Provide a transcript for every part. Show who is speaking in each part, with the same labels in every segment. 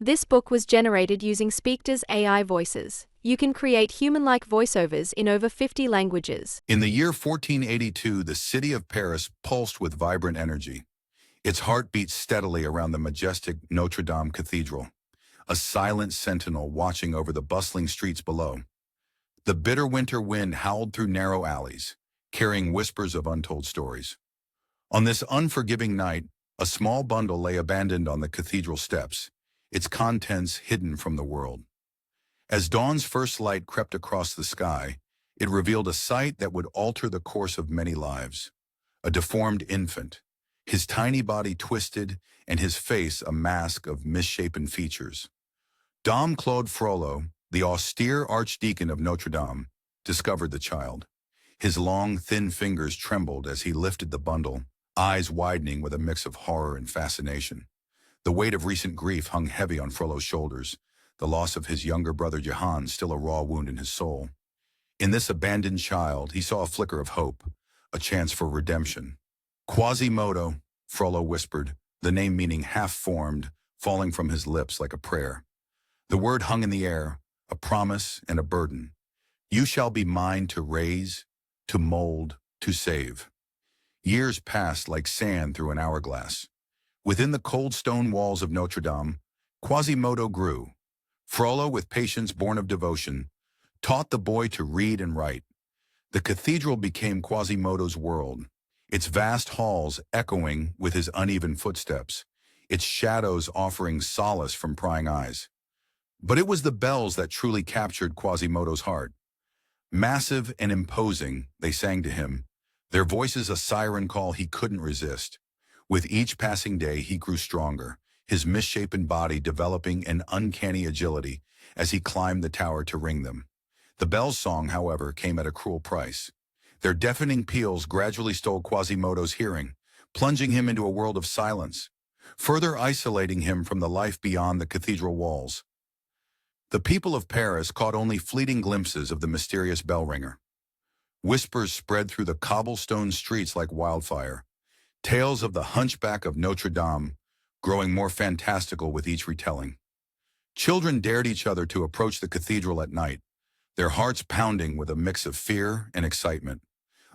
Speaker 1: This book was generated using Speakter's AI voices. You can create human-like voiceovers in over 50 languages.
Speaker 2: In the year 1482, the city of Paris pulsed with vibrant energy. Its heart beat steadily around the majestic Notre-Dame Cathedral, a silent sentinel watching over the bustling streets below. The bitter winter wind howled through narrow alleys, carrying whispers of untold stories. On this unforgiving night, a small bundle lay abandoned on the cathedral steps, its contents hidden from the world. As dawn's first light crept across the sky, it revealed a sight that would alter the course of many lives. A deformed infant, his tiny body twisted and his face a mask of misshapen features. Dom Claude Frollo, the austere archdeacon of Notre-Dame, discovered the child. His long, thin fingers trembled as he lifted the bundle, eyes widening with a mix of horror and fascination. The weight of recent grief hung heavy on Frollo's shoulders, the loss of his younger brother Johann still a raw wound in his soul. In this abandoned child, he saw a flicker of hope, a chance for redemption. Quasimodo, Frollo whispered, the name meaning half-formed, falling from his lips like a prayer. The word hung in the air, a promise and a burden. You shall be mine to raise, to mold, to save. Years passed like sand through an hourglass. Within the cold stone walls of Notre-Dame, Quasimodo grew. Frollo, with patience born of devotion, taught the boy to read and write. The cathedral became Quasimodo's world, its vast halls echoing with his uneven footsteps, its shadows offering solace from prying eyes. But it was the bells that truly captured Quasimodo's heart. Massive and imposing, they sang to him, their voices a siren call he couldn't resist. With each passing day, he grew stronger, his misshapen body developing an uncanny agility as he climbed the tower to ring them. The bells' song, however, came at a cruel price. Their deafening peals gradually stole Quasimodo's hearing, plunging him into a world of silence, further isolating him from the life beyond the cathedral walls. The people of Paris caught only fleeting glimpses of the mysterious bell-ringer. Whispers spread through the cobblestone streets like wildfire, tales of the Hunchback of Notre-Dame growing more fantastical with each retelling. Children dared each other to approach the cathedral at night, their hearts pounding with a mix of fear and excitement.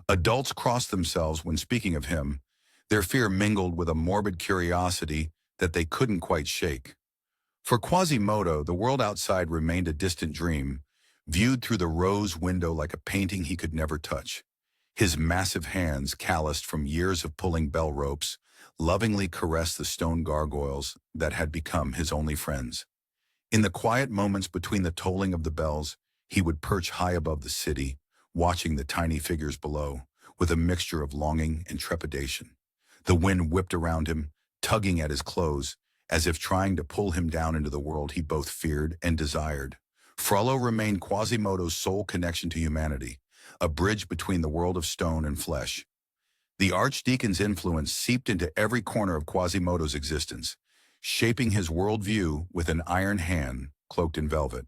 Speaker 2: Adults crossed themselves when speaking of him, their fear mingled with a morbid curiosity that they couldn't quite shake. For Quasimodo, the world outside remained a distant dream, viewed through the rose window like a painting he could never touch. His massive hands, calloused from years of pulling bell ropes, lovingly caressed the stone gargoyles that had become his only friends. In the quiet moments between the tolling of the bells, he would perch high above the city, watching the tiny figures below, with a mixture of longing and trepidation. The wind whipped around him, tugging at his clothes, as if trying to pull him down into the world he both feared and desired. Frollo remained Quasimodo's sole connection to humanity, a bridge between the world of stone and flesh. The archdeacon's influence seeped into every corner of Quasimodo's existence, shaping his worldview with an iron hand cloaked in velvet.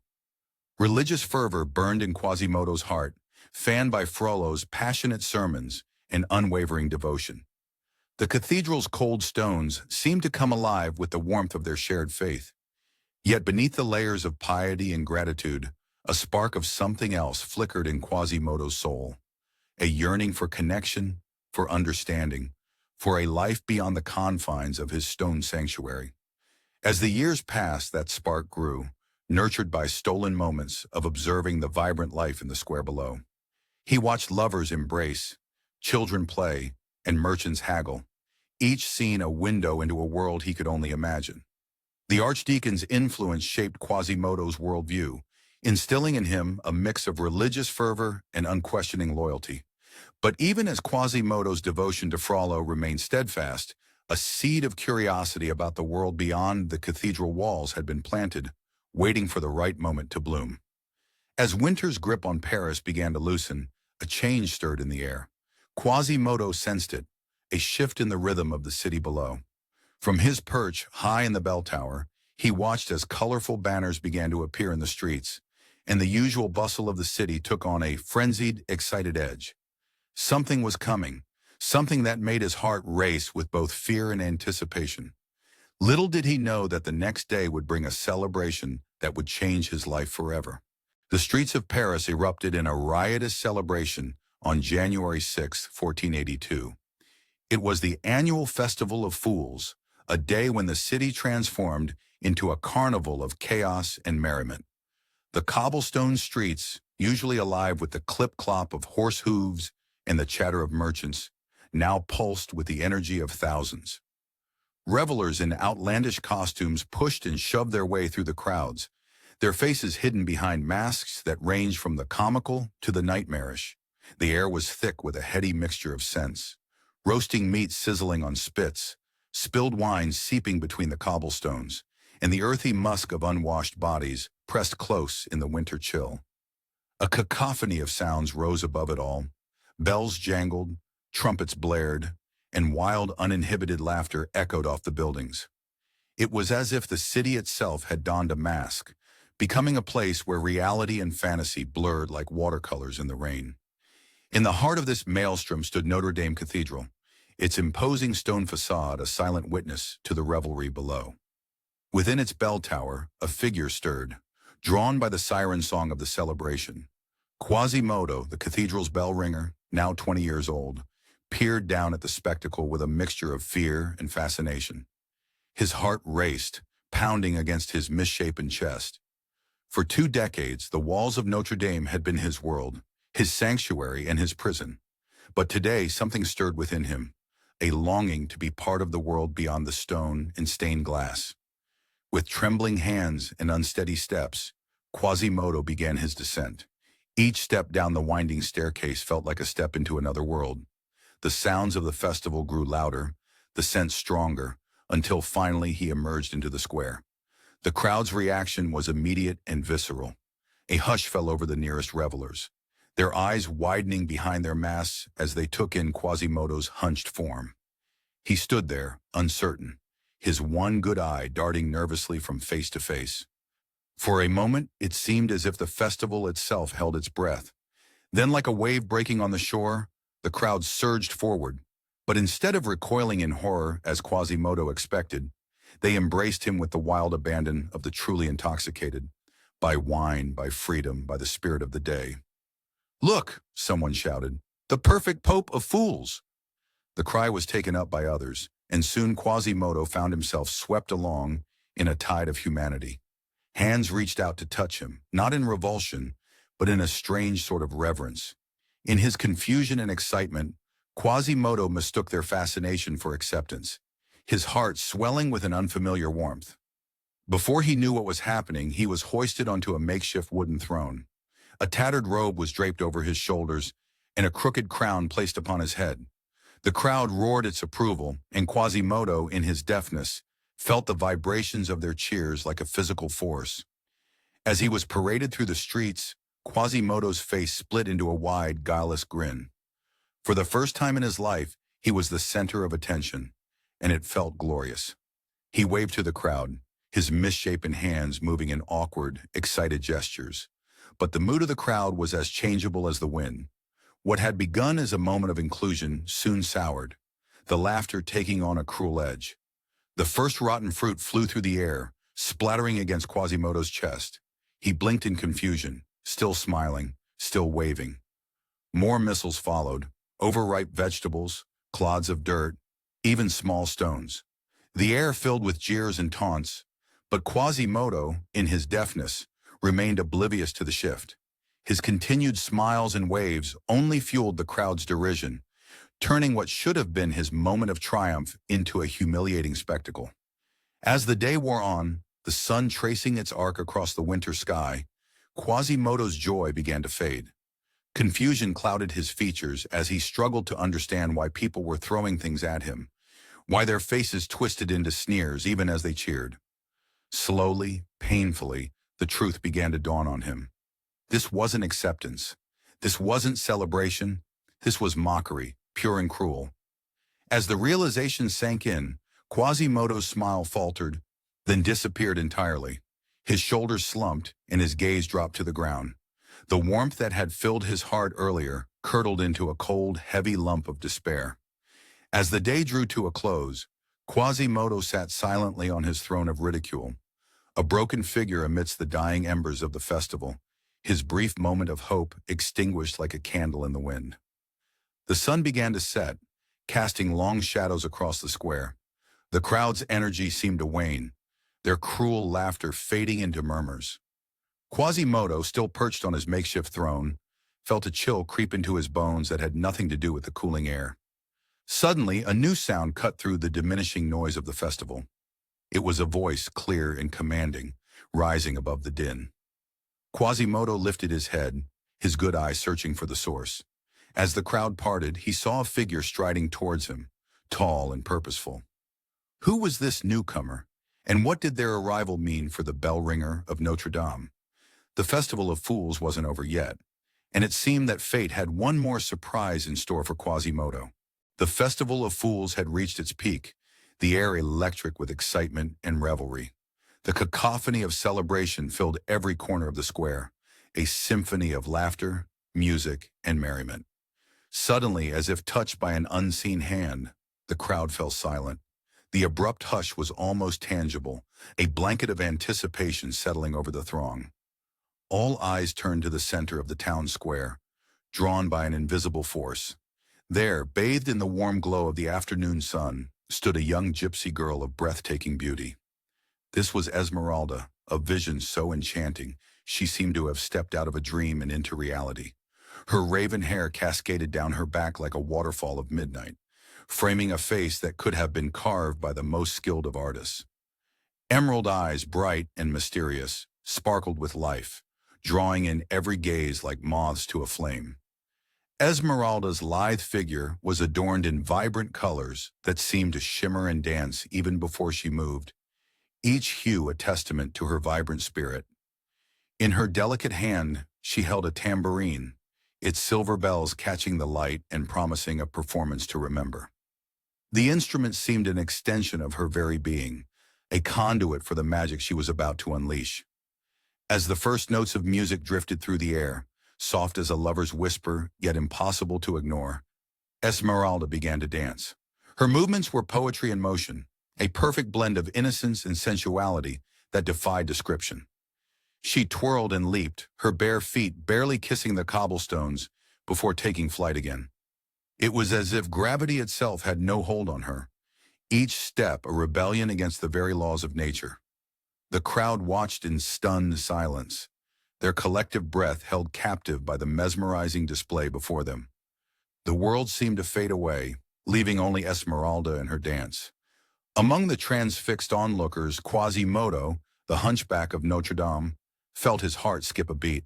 Speaker 2: Religious fervor burned in Quasimodo's heart, fanned by Frollo's passionate sermons and unwavering devotion. The cathedral's cold stones seemed to come alive with the warmth of their shared faith. Yet beneath the layers of piety and gratitude, a spark of something else flickered in Quasimodo's soul, a yearning for connection, for understanding, for a life beyond the confines of his stone sanctuary. As the years passed, that spark grew, nurtured by stolen moments of observing the vibrant life in the square below. He watched lovers embrace, children play, and merchants haggle, each scene a window into a world he could only imagine. The archdeacon's influence shaped Quasimodo's worldview, instilling in him a mix of religious fervor and unquestioning loyalty. But even as Quasimodo's devotion to Frollo remained steadfast, a seed of curiosity about the world beyond the cathedral walls had been planted, waiting for the right moment to bloom. As winter's grip on Paris began to loosen, a change stirred in the air. Quasimodo sensed it, a shift in the rhythm of the city below. From his perch, high in the bell tower, he watched as colorful banners began to appear in the streets, and the usual bustle of the city took on a frenzied, excited edge. Something was coming, something that made his heart race with both fear and anticipation. Little did he know that the next day would bring a celebration that would change his life forever. The streets of Paris erupted in a riotous celebration on January 6, 1482. It was the annual Festival of Fools, a day when the city transformed into a carnival of chaos and merriment. The cobblestone streets, usually alive with the clip-clop of horse hooves and the chatter of merchants, now pulsed with the energy of thousands. Revelers in outlandish costumes pushed and shoved their way through the crowds, their faces hidden behind masks that ranged from the comical to the nightmarish. The air was thick with a heady mixture of scents, roasting meat sizzling on spits, spilled wine seeping between the cobblestones, and the earthy musk of unwashed bodies pressed close in the winter chill. A cacophony of sounds rose above it all. Bells jangled, trumpets blared, and wild, uninhibited laughter echoed off the buildings. It was as if the city itself had donned a mask, becoming a place where reality and fantasy blurred like watercolors in the rain. In the heart of this maelstrom stood Notre Dame Cathedral, its imposing stone facade a silent witness to the revelry below. Within its bell tower, a figure stirred, drawn by the siren song of the celebration. Quasimodo, the cathedral's bell ringer, now 20 years old, peered down at the spectacle with a mixture of fear and fascination. His heart raced, pounding against his misshapen chest. For 2 decades, the walls of Notre Dame had been his world, his sanctuary and his prison. But today, something stirred within him, a longing to be part of the world beyond the stone and stained glass. With trembling hands and unsteady steps, Quasimodo began his descent. Each step down the winding staircase felt like a step into another world. The sounds of the festival grew louder, the scent stronger, until finally he emerged into the square. The crowd's reaction was immediate and visceral. A hush fell over the nearest revelers, their eyes widening behind their masks as they took in Quasimodo's hunched form. He stood there, uncertain, his one good eye darting nervously from face to face. For a moment, it seemed as if the festival itself held its breath. Then, like a wave breaking on the shore, the crowd surged forward. But instead of recoiling in horror, as Quasimodo expected, they embraced him with the wild abandon of the truly intoxicated, by wine, by freedom, by the spirit of the day. "Look," someone shouted, "the perfect Pope of Fools!" The cry was taken up by others, and soon Quasimodo found himself swept along in a tide of humanity. Hands reached out to touch him, not in revulsion, but in a strange sort of reverence. In his confusion and excitement, Quasimodo mistook their fascination for acceptance, his heart swelling with an unfamiliar warmth. Before he knew what was happening, he was hoisted onto a makeshift wooden throne. A tattered robe was draped over his shoulders, and a crooked crown placed upon his head. The crowd roared its approval, and Quasimodo, in his deafness, felt the vibrations of their cheers like a physical force. As he was paraded through the streets, Quasimodo's face split into a wide, guileless grin. For the first time in his life, he was the center of attention, and it felt glorious. He waved to the crowd, his misshapen hands moving in awkward, excited gestures. But the mood of the crowd was as changeable as the wind. What had begun as a moment of inclusion soon soured, the laughter taking on a cruel edge. The first rotten fruit flew through the air, splattering against Quasimodo's chest. He blinked in confusion, still smiling, still waving. More missiles followed, overripe vegetables, clods of dirt, even small stones. The air filled with jeers and taunts, but Quasimodo, in his deafness, remained oblivious to the shift. His continued smiles and waves only fueled the crowd's derision, turning what should have been his moment of triumph into a humiliating spectacle. As the day wore on, the sun tracing its arc across the winter sky, Quasimodo's joy began to fade. Confusion clouded his features as he struggled to understand why people were throwing things at him, why their faces twisted into sneers even as they cheered. Slowly, painfully, the truth began to dawn on him. This wasn't acceptance. This wasn't celebration. This was mockery, pure and cruel. As the realization sank in, Quasimodo's smile faltered, then disappeared entirely. His shoulders slumped and his gaze dropped to the ground. The warmth that had filled his heart earlier curdled into a cold, heavy lump of despair. As the day drew to a close, Quasimodo sat silently on his throne of ridicule, a broken figure amidst the dying embers of the festival, his brief moment of hope extinguished like a candle in the wind. The sun began to set, casting long shadows across the square. The crowd's energy seemed to wane, their cruel laughter fading into murmurs. Quasimodo, still perched on his makeshift throne, felt a chill creep into his bones that had nothing to do with the cooling air. Suddenly, a new sound cut through the diminishing noise of the festival. It was a voice, clear and commanding, rising above the din. Quasimodo lifted his head, his good eye searching for the source. As the crowd parted, he saw a figure striding towards him, tall and purposeful. Who was this newcomer, and what did their arrival mean for the Bell-Ringer of Notre-Dame? The Festival of Fools wasn't over yet, and it seemed that fate had one more surprise in store for Quasimodo. The Festival of Fools had reached its peak, the air electric with excitement and revelry. The cacophony of celebration filled every corner of the square, a symphony of laughter, music, and merriment. Suddenly, as if touched by an unseen hand, the crowd fell silent. The abrupt hush was almost tangible, a blanket of anticipation settling over the throng. All eyes turned to the center of the town square, drawn by an invisible force. There, bathed in the warm glow of the afternoon sun, stood a young gypsy girl of breathtaking beauty. This was Esmeralda, a vision so enchanting she seemed to have stepped out of a dream and into reality. Her raven hair cascaded down her back like a waterfall of midnight, framing a face that could have been carved by the most skilled of artists. Emerald eyes, bright and mysterious, sparkled with life, drawing in every gaze like moths to a flame. Esmeralda's lithe figure was adorned in vibrant colors that seemed to shimmer and dance even before she moved, each hue a testament to her vibrant spirit. In her delicate hand, she held a tambourine, its silver bells catching the light and promising a performance to remember. The instrument seemed an extension of her very being, a conduit for the magic she was about to unleash. As the first notes of music drifted through the air, soft as a lover's whisper, yet impossible to ignore, Esmeralda began to dance. Her movements were poetry in motion, a perfect blend of innocence and sensuality that defied description. She twirled and leaped, her bare feet barely kissing the cobblestones before taking flight again. It was as if gravity itself had no hold on her, each step a rebellion against the very laws of nature. The crowd watched in stunned silence, their collective breath held captive by the mesmerizing display before them. The world seemed to fade away, leaving only Esmeralda and her dance. Among the transfixed onlookers, Quasimodo, the Hunchback of Notre-Dame, felt his heart skip a beat.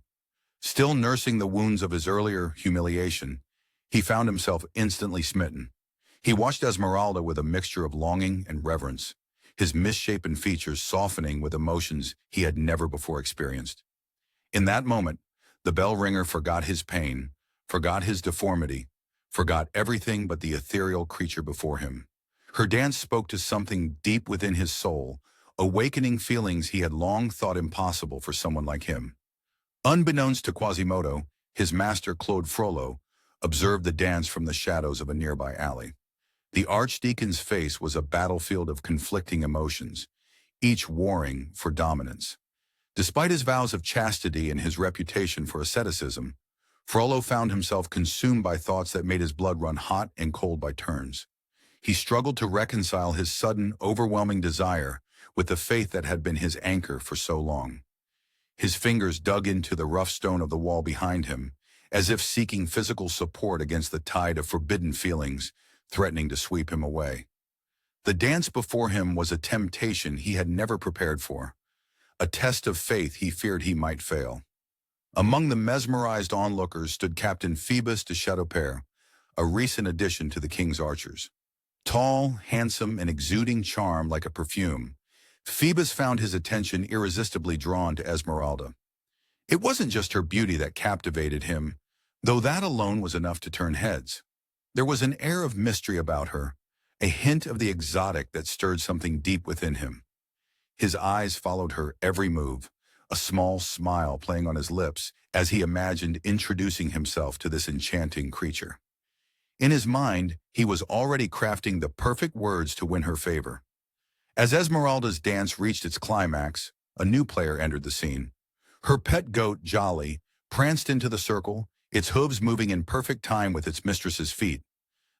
Speaker 2: Still nursing the wounds of his earlier humiliation, he found himself instantly smitten. He watched Esmeralda with a mixture of longing and reverence, his misshapen features softening with emotions he had never before experienced. In that moment, the bell-ringer forgot his pain, forgot his deformity, forgot everything but the ethereal creature before him. Her dance spoke to something deep within his soul, awakening feelings he had long thought impossible for someone like him. Unbeknownst to Quasimodo, his master Claude Frollo observed the dance from the shadows of a nearby alley. The archdeacon's face was a battlefield of conflicting emotions, each warring for dominance. Despite his vows of chastity and his reputation for asceticism, Frollo found himself consumed by thoughts that made his blood run hot and cold by turns. He struggled to reconcile his sudden, overwhelming desire with the faith that had been his anchor for so long. His fingers dug into the rough stone of the wall behind him, as if seeking physical support against the tide of forbidden feelings threatening to sweep him away. The dance before him was a temptation he had never prepared for, a test of faith he feared he might fail. Among the mesmerized onlookers stood Captain Phoebus de Chateaupert, a recent addition to the king's archers. Tall, handsome, and exuding charm like a perfume, Phoebus found his attention irresistibly drawn to Esmeralda. It wasn't just her beauty that captivated him, though that alone was enough to turn heads. There was an air of mystery about her, a hint of the exotic that stirred something deep within him. His eyes followed her every move, a small smile playing on his lips as he imagined introducing himself to this enchanting creature. In his mind, he was already crafting the perfect words to win her favor. As Esmeralda's dance reached its climax, a new player entered the scene. Her pet goat, Jolly, pranced into the circle, its hooves moving in perfect time with its mistress's feet.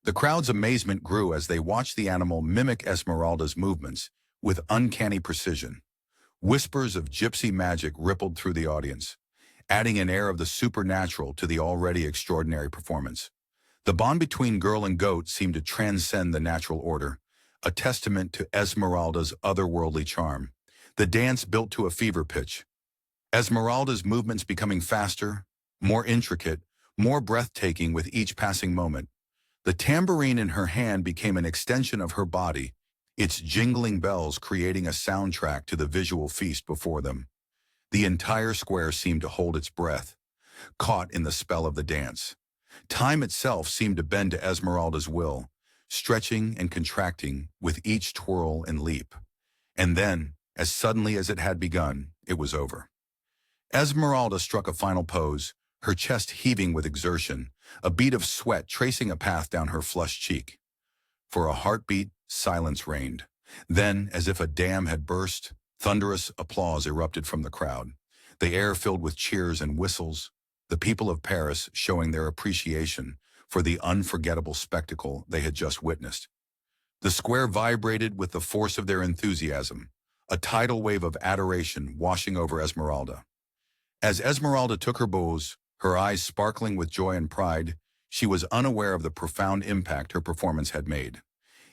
Speaker 2: The crowd's amazement grew as they watched the animal mimic Esmeralda's movements with uncanny precision. Whispers of gypsy magic rippled through the audience, adding an air of the supernatural to the already extraordinary performance. The bond between girl and goat seemed to transcend the natural order, a testament to Esmeralda's otherworldly charm. The dance built to a fever pitch, Esmeralda's movements becoming faster, more intricate, more breathtaking with each passing moment. The tambourine in her hand became an extension of her body, its jingling bells creating a soundtrack to the visual feast before them. The entire square seemed to hold its breath, caught in the spell of the dance. Time itself seemed to bend to Esmeralda's will, stretching and contracting with each twirl and leap. And then, as suddenly as it had begun, it was over. Esmeralda struck a final pose, her chest heaving with exertion, a bead of sweat tracing a path down her flushed cheek. For a heartbeat, silence reigned. Then, as if a dam had burst, thunderous applause erupted from the crowd. The air filled with cheers and whistles, the people of Paris showing their appreciation for the unforgettable spectacle they had just witnessed. The square vibrated with the force of their enthusiasm, a tidal wave of adoration washing over Esmeralda. As Esmeralda took her bows, her eyes sparkling with joy and pride, she was unaware of the profound impact her performance had made.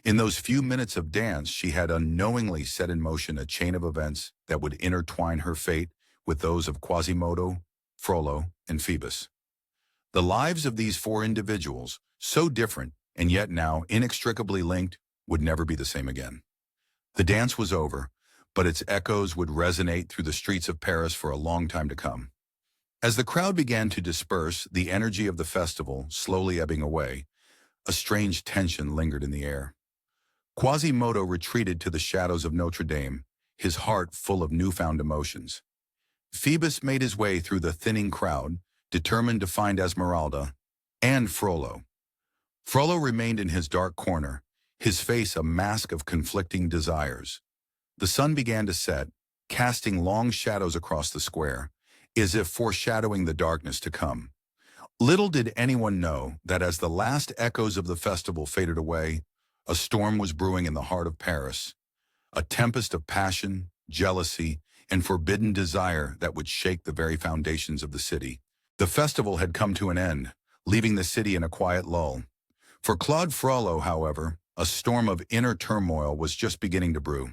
Speaker 2: In those few minutes of dance, she had unknowingly set in motion a chain of events that would intertwine her fate with those of Quasimodo, Frollo, and Phoebus. The lives of these four individuals, so different and yet now inextricably linked, would never be the same again. The dance was over, but its echoes would resonate through the streets of Paris for a long time to come. As the crowd began to disperse, the energy of the festival slowly ebbing away, a strange tension lingered in the air. Quasimodo retreated to the shadows of Notre-Dame, his heart full of newfound emotions. Phoebus made his way through the thinning crowd, determined to find Esmeralda and Frollo. Frollo remained in his dark corner, his face a mask of conflicting desires. The sun began to set, casting long shadows across the square, as if foreshadowing the darkness to come. Little did anyone know that as the last echoes of the festival faded away, a storm was brewing in the heart of Paris, a tempest of passion, jealousy, and forbidden desire that would shake the very foundations of the city. The festival had come to an end, leaving the city in a quiet lull. For Claude Frollo, however, a storm of inner turmoil was just beginning to brew.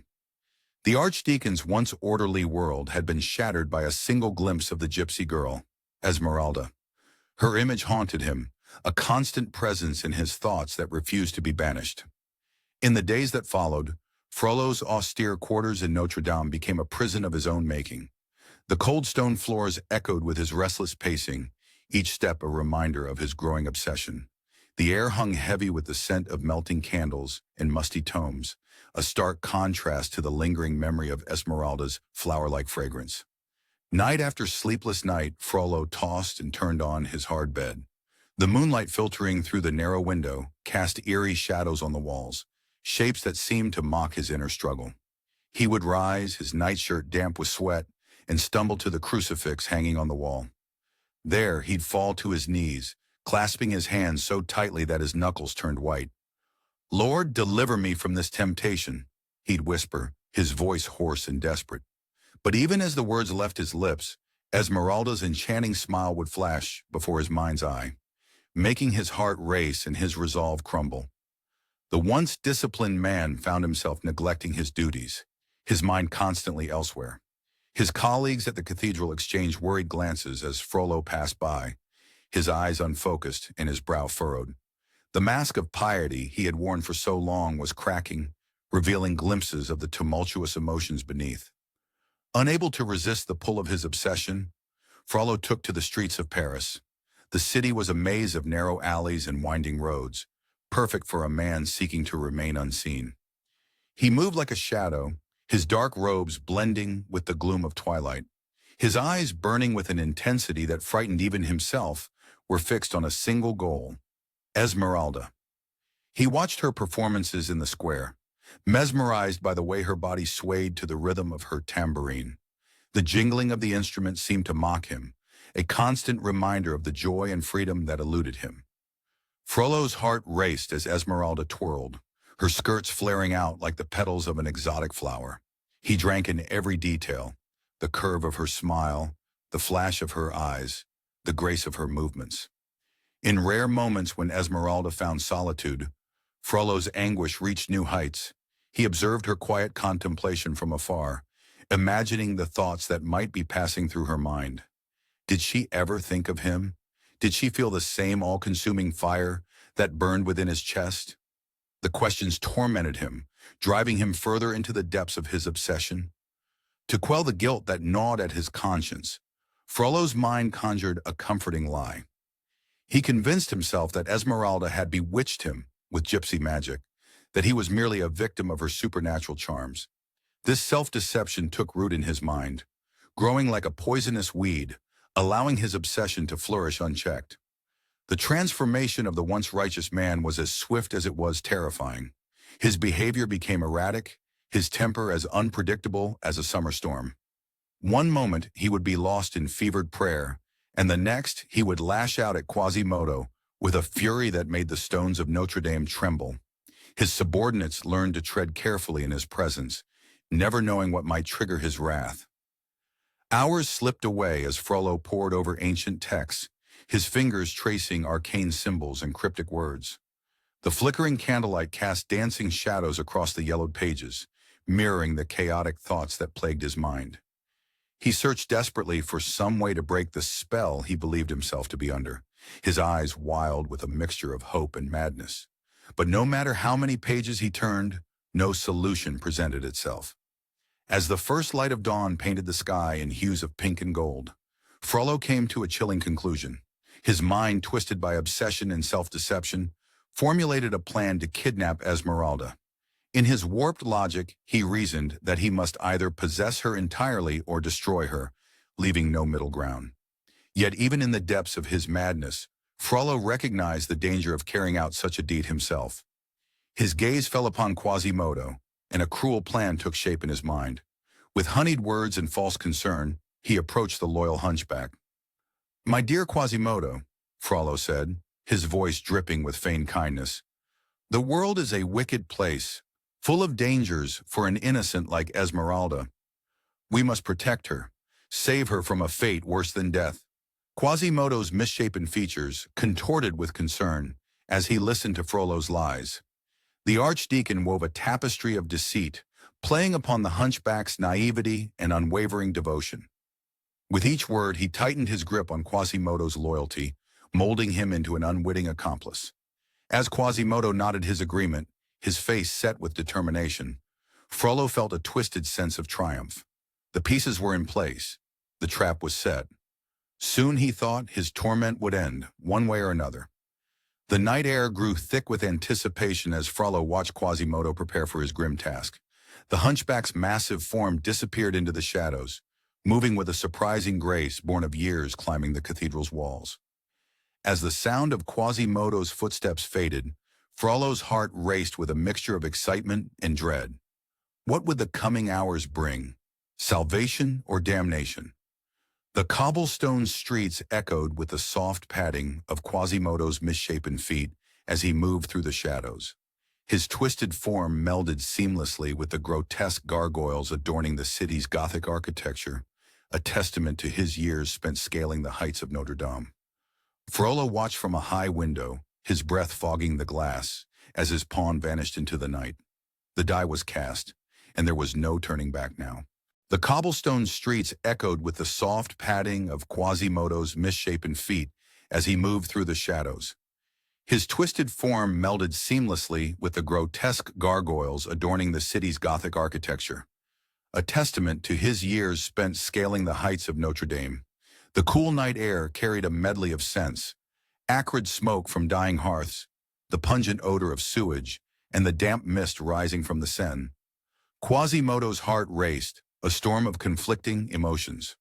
Speaker 2: The Archdeacon's once orderly world had been shattered by a single glimpse of the gypsy girl, Esmeralda. Her image haunted him, a constant presence in his thoughts that refused to be banished. In the days that followed, Frollo's austere quarters in Notre-Dame became a prison of his own making. The cold stone floors echoed with his restless pacing, each step a reminder of his growing obsession. The air hung heavy with the scent of melting candles and musty tomes, a stark contrast to the lingering memory of Esmeralda's flower-like fragrance. Night after sleepless night, Frollo tossed and turned on his hard bed. The moonlight filtering through the narrow window cast eerie shadows on the walls, shapes that seemed to mock his inner struggle. He would rise, his nightshirt damp with sweat, and stumble to the crucifix hanging on the wall. There, he'd fall to his knees, clasping his hands so tightly that his knuckles turned white. "Lord, deliver me from this temptation," he'd whisper, his voice hoarse and desperate. But even as the words left his lips, Esmeralda's enchanting smile would flash before his mind's eye, making his heart race and his resolve crumble. The once disciplined man found himself neglecting his duties, his mind constantly elsewhere. His colleagues at the cathedral exchanged worried glances as Frollo passed by, his eyes unfocused and his brow furrowed. The mask of piety he had worn for so long was cracking, revealing glimpses of the tumultuous emotions beneath. Unable to resist the pull of his obsession, Frollo took to the streets of Paris. The city was a maze of narrow alleys and winding roads, perfect for a man seeking to remain unseen. He moved like a shadow, his dark robes blending with the gloom of twilight. His eyes, burning with an intensity that frightened even himself, were fixed on a single goal: Esmeralda. He watched her performances in the square, mesmerized by the way her body swayed to the rhythm of her tambourine. The jingling of the instrument seemed to mock him, a constant reminder of the joy and freedom that eluded him. Frollo's heart raced as Esmeralda twirled, her skirts flaring out like the petals of an exotic flower. He drank in every detail, the curve of her smile, the flash of her eyes, the grace of her movements. In rare moments when Esmeralda found solitude, Frollo's anguish reached new heights. He observed her quiet contemplation from afar, imagining the thoughts that might be passing through her mind. Did she ever think of him? Did she feel the same all-consuming fire that burned within his chest? The questions tormented him, driving him further into the depths of his obsession. To quell the guilt that gnawed at his conscience, Frollo's mind conjured a comforting lie. He convinced himself that Esmeralda had bewitched him with gypsy magic, that he was merely a victim of her supernatural charms. This self-deception took root in his mind, growing like a poisonous weed, allowing his obsession to flourish unchecked. The transformation of the once righteous man was as swift as it was terrifying. His behavior became erratic, his temper as unpredictable as a summer storm. One moment he would be lost in fevered prayer, and the next he would lash out at Quasimodo with a fury that made the stones of Notre-Dame tremble. His subordinates learned to tread carefully in his presence, never knowing what might trigger his wrath. Hours slipped away as Frollo pored over ancient texts, his fingers tracing arcane symbols and cryptic words. The flickering candlelight cast dancing shadows across the yellowed pages, mirroring the chaotic thoughts that plagued his mind. He searched desperately for some way to break the spell he believed himself to be under, his eyes wild with a mixture of hope and madness. But no matter how many pages he turned, no solution presented itself. As the first light of dawn painted the sky in hues of pink and gold, Frollo came to a chilling conclusion. His mind, twisted by obsession and self-deception, formulated a plan to kidnap Esmeralda. In his warped logic, he reasoned that he must either possess her entirely or destroy her, leaving no middle ground. Yet even in the depths of his madness, Frollo recognized the danger of carrying out such a deed himself. His gaze fell upon Quasimodo, and a cruel plan took shape in his mind. With honeyed words and false concern, he approached the loyal hunchback. "My dear Quasimodo," Frollo said, his voice dripping with feigned kindness, "the world is a wicked place, full of dangers for an innocent like Esmeralda. We must protect her, save her from a fate worse than death." Quasimodo's misshapen features contorted with concern as he listened to Frollo's lies. The archdeacon wove a tapestry of deceit, playing upon the hunchback's naivety and unwavering devotion. With each word, he tightened his grip on Quasimodo's loyalty, molding him into an unwitting accomplice. As Quasimodo nodded his agreement, his face set with determination, Frollo felt a twisted sense of triumph. The pieces were in place. The trap was set. Soon, he thought, his torment would end, one way or another. The night air grew thick with anticipation as Frollo watched Quasimodo prepare for his grim task. The hunchback's massive form disappeared into the shadows, moving with a surprising grace born of years climbing the cathedral's walls. As the sound of Quasimodo's footsteps faded, Frollo's heart raced with a mixture of excitement and dread. What would the coming hours bring? Salvation or damnation? The cobblestone streets echoed with the soft padding of Quasimodo's misshapen feet as he moved through the shadows. His twisted form melded seamlessly with the grotesque gargoyles adorning the city's Gothic architecture, a testament to his years spent scaling the heights of Notre-Dame. Frollo watched from a high window, his breath fogging the glass, as his pawn vanished into the night. The die was cast, and there was no turning back now. The cobblestone streets echoed with the soft padding of Quasimodo's misshapen feet as he moved through the shadows. His twisted form melded seamlessly with the grotesque gargoyles adorning the city's Gothic architecture, a testament to his years spent scaling the heights of Notre-Dame. The cool night air carried a medley of scents: acrid smoke from dying hearths, the pungent odor of sewage, and the damp mist rising from the Seine. Quasimodo's heart raced, a storm of conflicting emotions.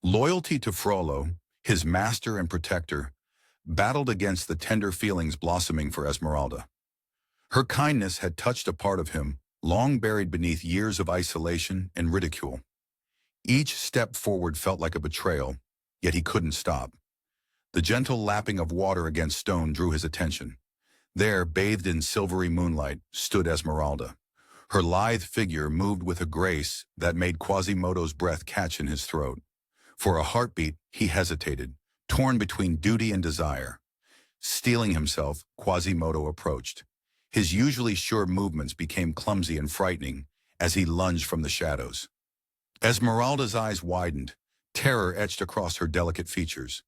Speaker 2: Loyalty to Frollo, his master and protector, battled against the tender feelings blossoming for Esmeralda. Her kindness had touched a part of him, long buried beneath years of isolation and ridicule. Each step forward felt like a betrayal, yet he couldn't stop. The gentle lapping of water against stone drew his attention. There, bathed in silvery moonlight, stood Esmeralda. Her lithe figure moved with a grace that made Quasimodo's breath catch in his throat. For a heartbeat, he hesitated, torn between duty and desire. Steeling himself, Quasimodo approached. His usually sure movements became clumsy and frightening as he lunged from the shadows. Esmeralda's eyes widened, terror etched across her delicate features.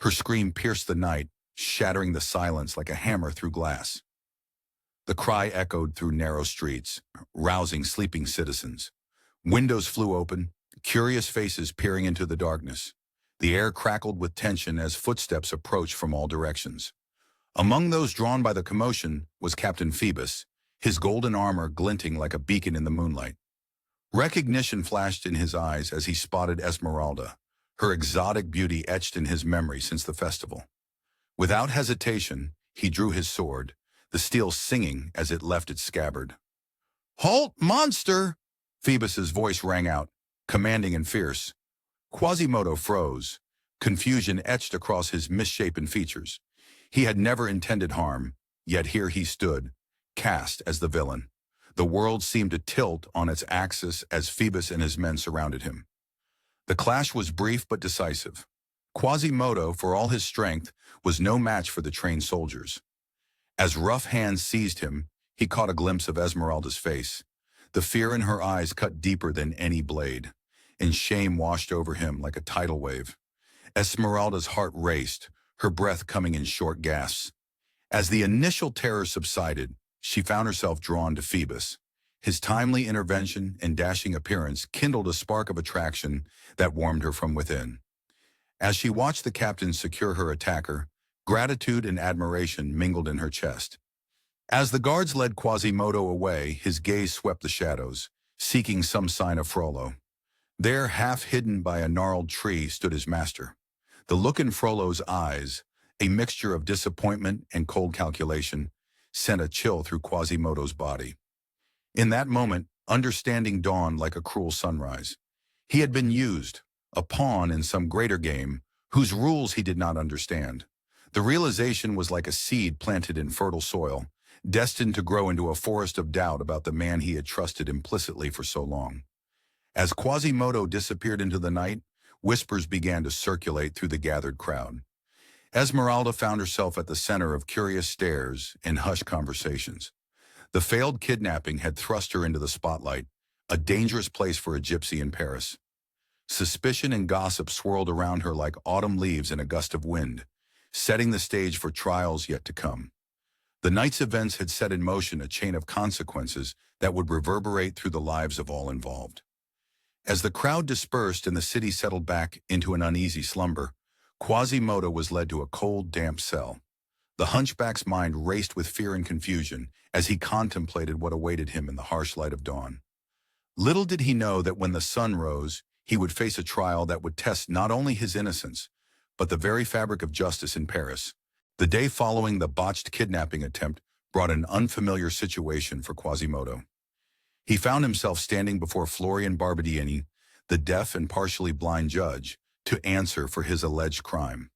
Speaker 2: Her scream pierced the night, shattering the silence like a hammer through glass. The cry echoed through narrow streets, rousing sleeping citizens. Windows flew open, curious faces peering into the darkness. The air crackled with tension as footsteps approached from all directions. Among those drawn by the commotion was Captain Phoebus, his golden armor glinting like a beacon in the moonlight. Recognition flashed in his eyes as he spotted Esmeralda, her exotic beauty etched in his memory since the festival. Without hesitation, he drew his sword, the steel singing as it left its scabbard. "Halt, monster!" Phoebus's voice rang out, commanding and fierce. Quasimodo froze, confusion etched across his misshapen features. He had never intended harm, yet here he stood, cast as the villain. The world seemed to tilt on its axis as Phoebus and his men surrounded him. The clash was brief but decisive. Quasimodo, for all his strength, was no match for the trained soldiers. As rough hands seized him, he caught a glimpse of Esmeralda's face. The fear in her eyes cut deeper than any blade, and shame washed over him like a tidal wave. Esmeralda's heart raced, her breath coming in short gasps. As the initial terror subsided, she found herself drawn to Phoebus. His timely intervention and dashing appearance kindled a spark of attraction that warmed her from within. As she watched the captain secure her attacker, gratitude and admiration mingled in her chest. As the guards led Quasimodo away, his gaze swept the shadows, seeking some sign of Frollo. There, half hidden by a gnarled tree, stood his master. The look in Frollo's eyes, a mixture of disappointment and cold calculation, sent a chill through Quasimodo's body. In that moment, understanding dawned like a cruel sunrise. He had been used, a pawn in some greater game, whose rules he did not understand. The realization was like a seed planted in fertile soil, destined to grow into a forest of doubt about the man he had trusted implicitly for so long. As Quasimodo disappeared into the night, whispers began to circulate through the gathered crowd. Esmeralda found herself at the center of curious stares and hushed conversations. The failed kidnapping had thrust her into the spotlight, a dangerous place for a gypsy in Paris. Suspicion and gossip swirled around her like autumn leaves in a gust of wind, setting the stage for trials yet to come. The night's events had set in motion a chain of consequences that would reverberate through the lives of all involved. As the crowd dispersed and the city settled back into an uneasy slumber, Quasimodo was led to a cold, damp cell. The hunchback's mind raced with fear and confusion as he contemplated what awaited him in the harsh light of dawn. Little did he know that when the sun rose, he would face a trial that would test not only his innocence, but the very fabric of justice in Paris. The day following the botched kidnapping attempt brought an unfamiliar situation for Quasimodo. He found himself standing before Florian Barbadiani, the deaf and partially blind judge, to answer for his alleged crime.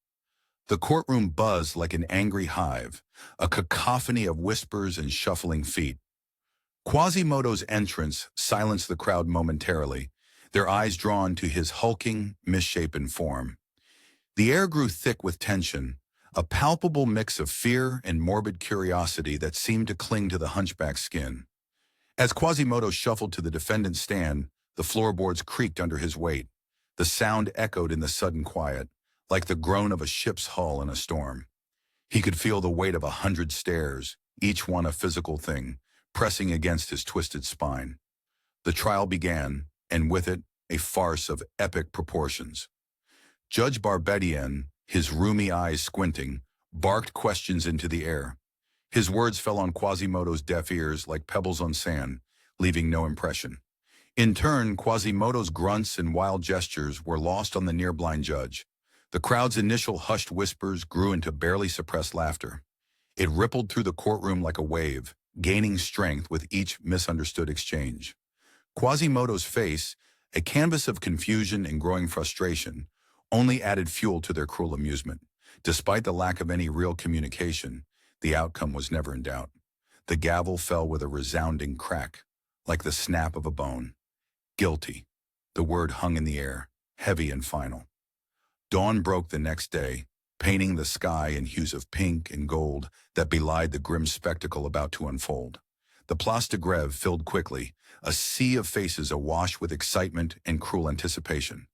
Speaker 2: The courtroom buzzed like an angry hive, a cacophony of whispers and shuffling feet. Quasimodo's entrance silenced the crowd momentarily, their eyes drawn to his hulking, misshapen form. The air grew thick with tension, a palpable mix of fear and morbid curiosity that seemed to cling to the hunchback's skin. As Quasimodo shuffled to the defendant's stand, the floorboards creaked under his weight. The sound echoed in the sudden quiet, like the groan of a ship's hull in a storm. He could feel the weight of 100 stares, each one a physical thing, pressing against his twisted spine. The trial began, and with it, a farce of epic proportions. Judge Barbadian, his rheumy eyes squinting, barked questions into the air. His words fell on Quasimodo's deaf ears like pebbles on sand, leaving no impression. In turn, Quasimodo's grunts and wild gestures were lost on the near-blind judge. The crowd's initial hushed whispers grew into barely suppressed laughter. It rippled through the courtroom like a wave, gaining strength with each misunderstood exchange. Quasimodo's face, a canvas of confusion and growing frustration, only added fuel to their cruel amusement. Despite the lack of any real communication, the outcome was never in doubt. The gavel fell with a resounding crack, like the snap of a bone. Guilty. The word hung in the air, heavy and final. Dawn broke the next day, painting the sky in hues of pink and gold that belied the grim spectacle about to unfold. The Place de Grève filled quickly, a sea of faces awash with excitement and cruel anticipation.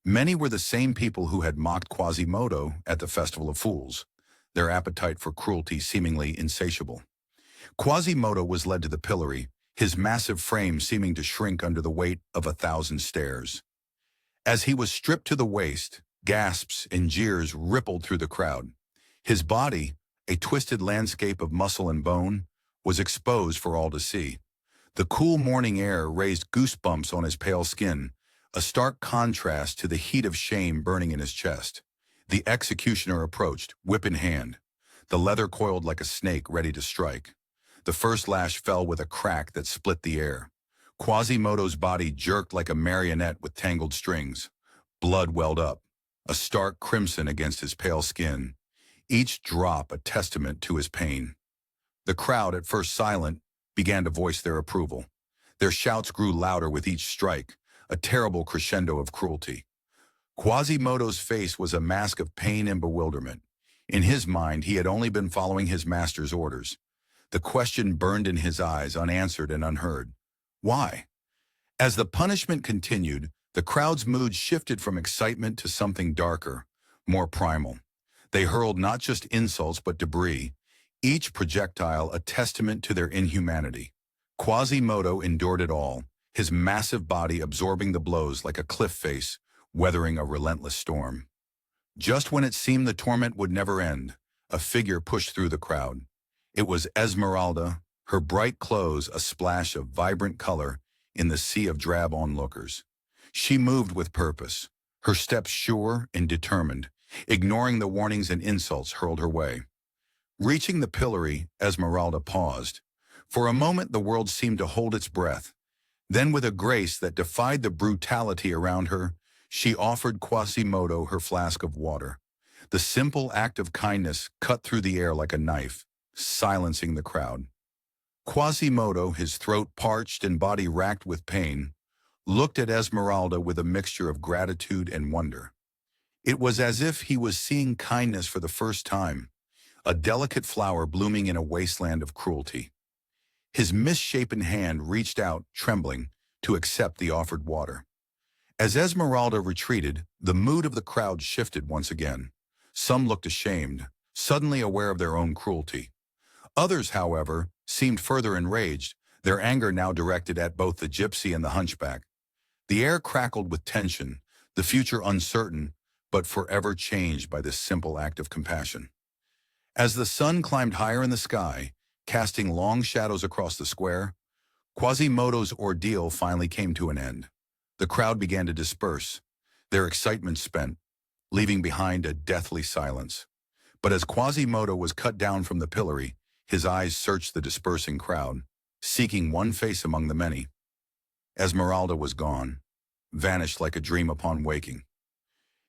Speaker 2: Many were the same people who had mocked Quasimodo at the Festival of Fools, their appetite for cruelty seemingly insatiable. Quasimodo was led to the pillory, his massive frame seeming to shrink under the weight of 1,000 stares. As he was stripped to the waist, gasps and jeers rippled through the crowd. His body, a twisted landscape of muscle and bone, was exposed for all to see. The cool morning air raised goosebumps on his pale skin, a stark contrast to the heat of shame burning in his chest. The executioner approached, whip in hand. The leather coiled like a snake ready to strike. The first lash fell with a crack that split the air. Quasimodo's body jerked like a marionette with tangled strings. Blood welled up, a stark crimson against his pale skin, each drop a testament to his pain. The crowd, at first silent, began to voice their approval. Their shouts grew louder with each strike, a terrible crescendo of cruelty. Quasimodo's face was a mask of pain and bewilderment. In his mind, he had only been following his master's orders. The question burned in his eyes, unanswered and unheard. Why? As the punishment continued, the crowd's mood shifted from excitement to something darker, more primal. They hurled not just insults but debris, each projectile a testament to their inhumanity. Quasimodo endured it all, his massive body absorbing the blows like a cliff face, weathering a relentless storm. Just when it seemed the torment would never end, a figure pushed through the crowd. It was Esmeralda, her bright clothes a splash of vibrant color in the sea of drab onlookers. She moved with purpose, her steps sure and determined, ignoring the warnings and insults hurled her way. Reaching the pillory, Esmeralda paused. For a moment the world seemed to hold its breath. Then with a grace that defied the brutality around her, she offered Quasimodo her flask of water. The simple act of kindness cut through the air like a knife, silencing the crowd. Quasimodo, his throat parched and body racked with pain, looked at Esmeralda with a mixture of gratitude and wonder. It was as if he was seeing kindness for the first time, a delicate flower blooming in a wasteland of cruelty. His misshapen hand reached out, trembling, to accept the offered water. As Esmeralda retreated, the mood of the crowd shifted once again. Some looked ashamed, suddenly aware of their own cruelty. Others, however, seemed further enraged, their anger now directed at both the gypsy and the hunchback. The air crackled with tension, the future uncertain, but forever changed by this simple act of compassion. As the sun climbed higher in the sky, casting long shadows across the square, Quasimodo's ordeal finally came to an end. The crowd began to disperse, their excitement spent, leaving behind a deathly silence. But as Quasimodo was cut down from the pillory, his eyes searched the dispersing crowd, seeking one face among the many. Esmeralda was gone, vanished like a dream upon waking.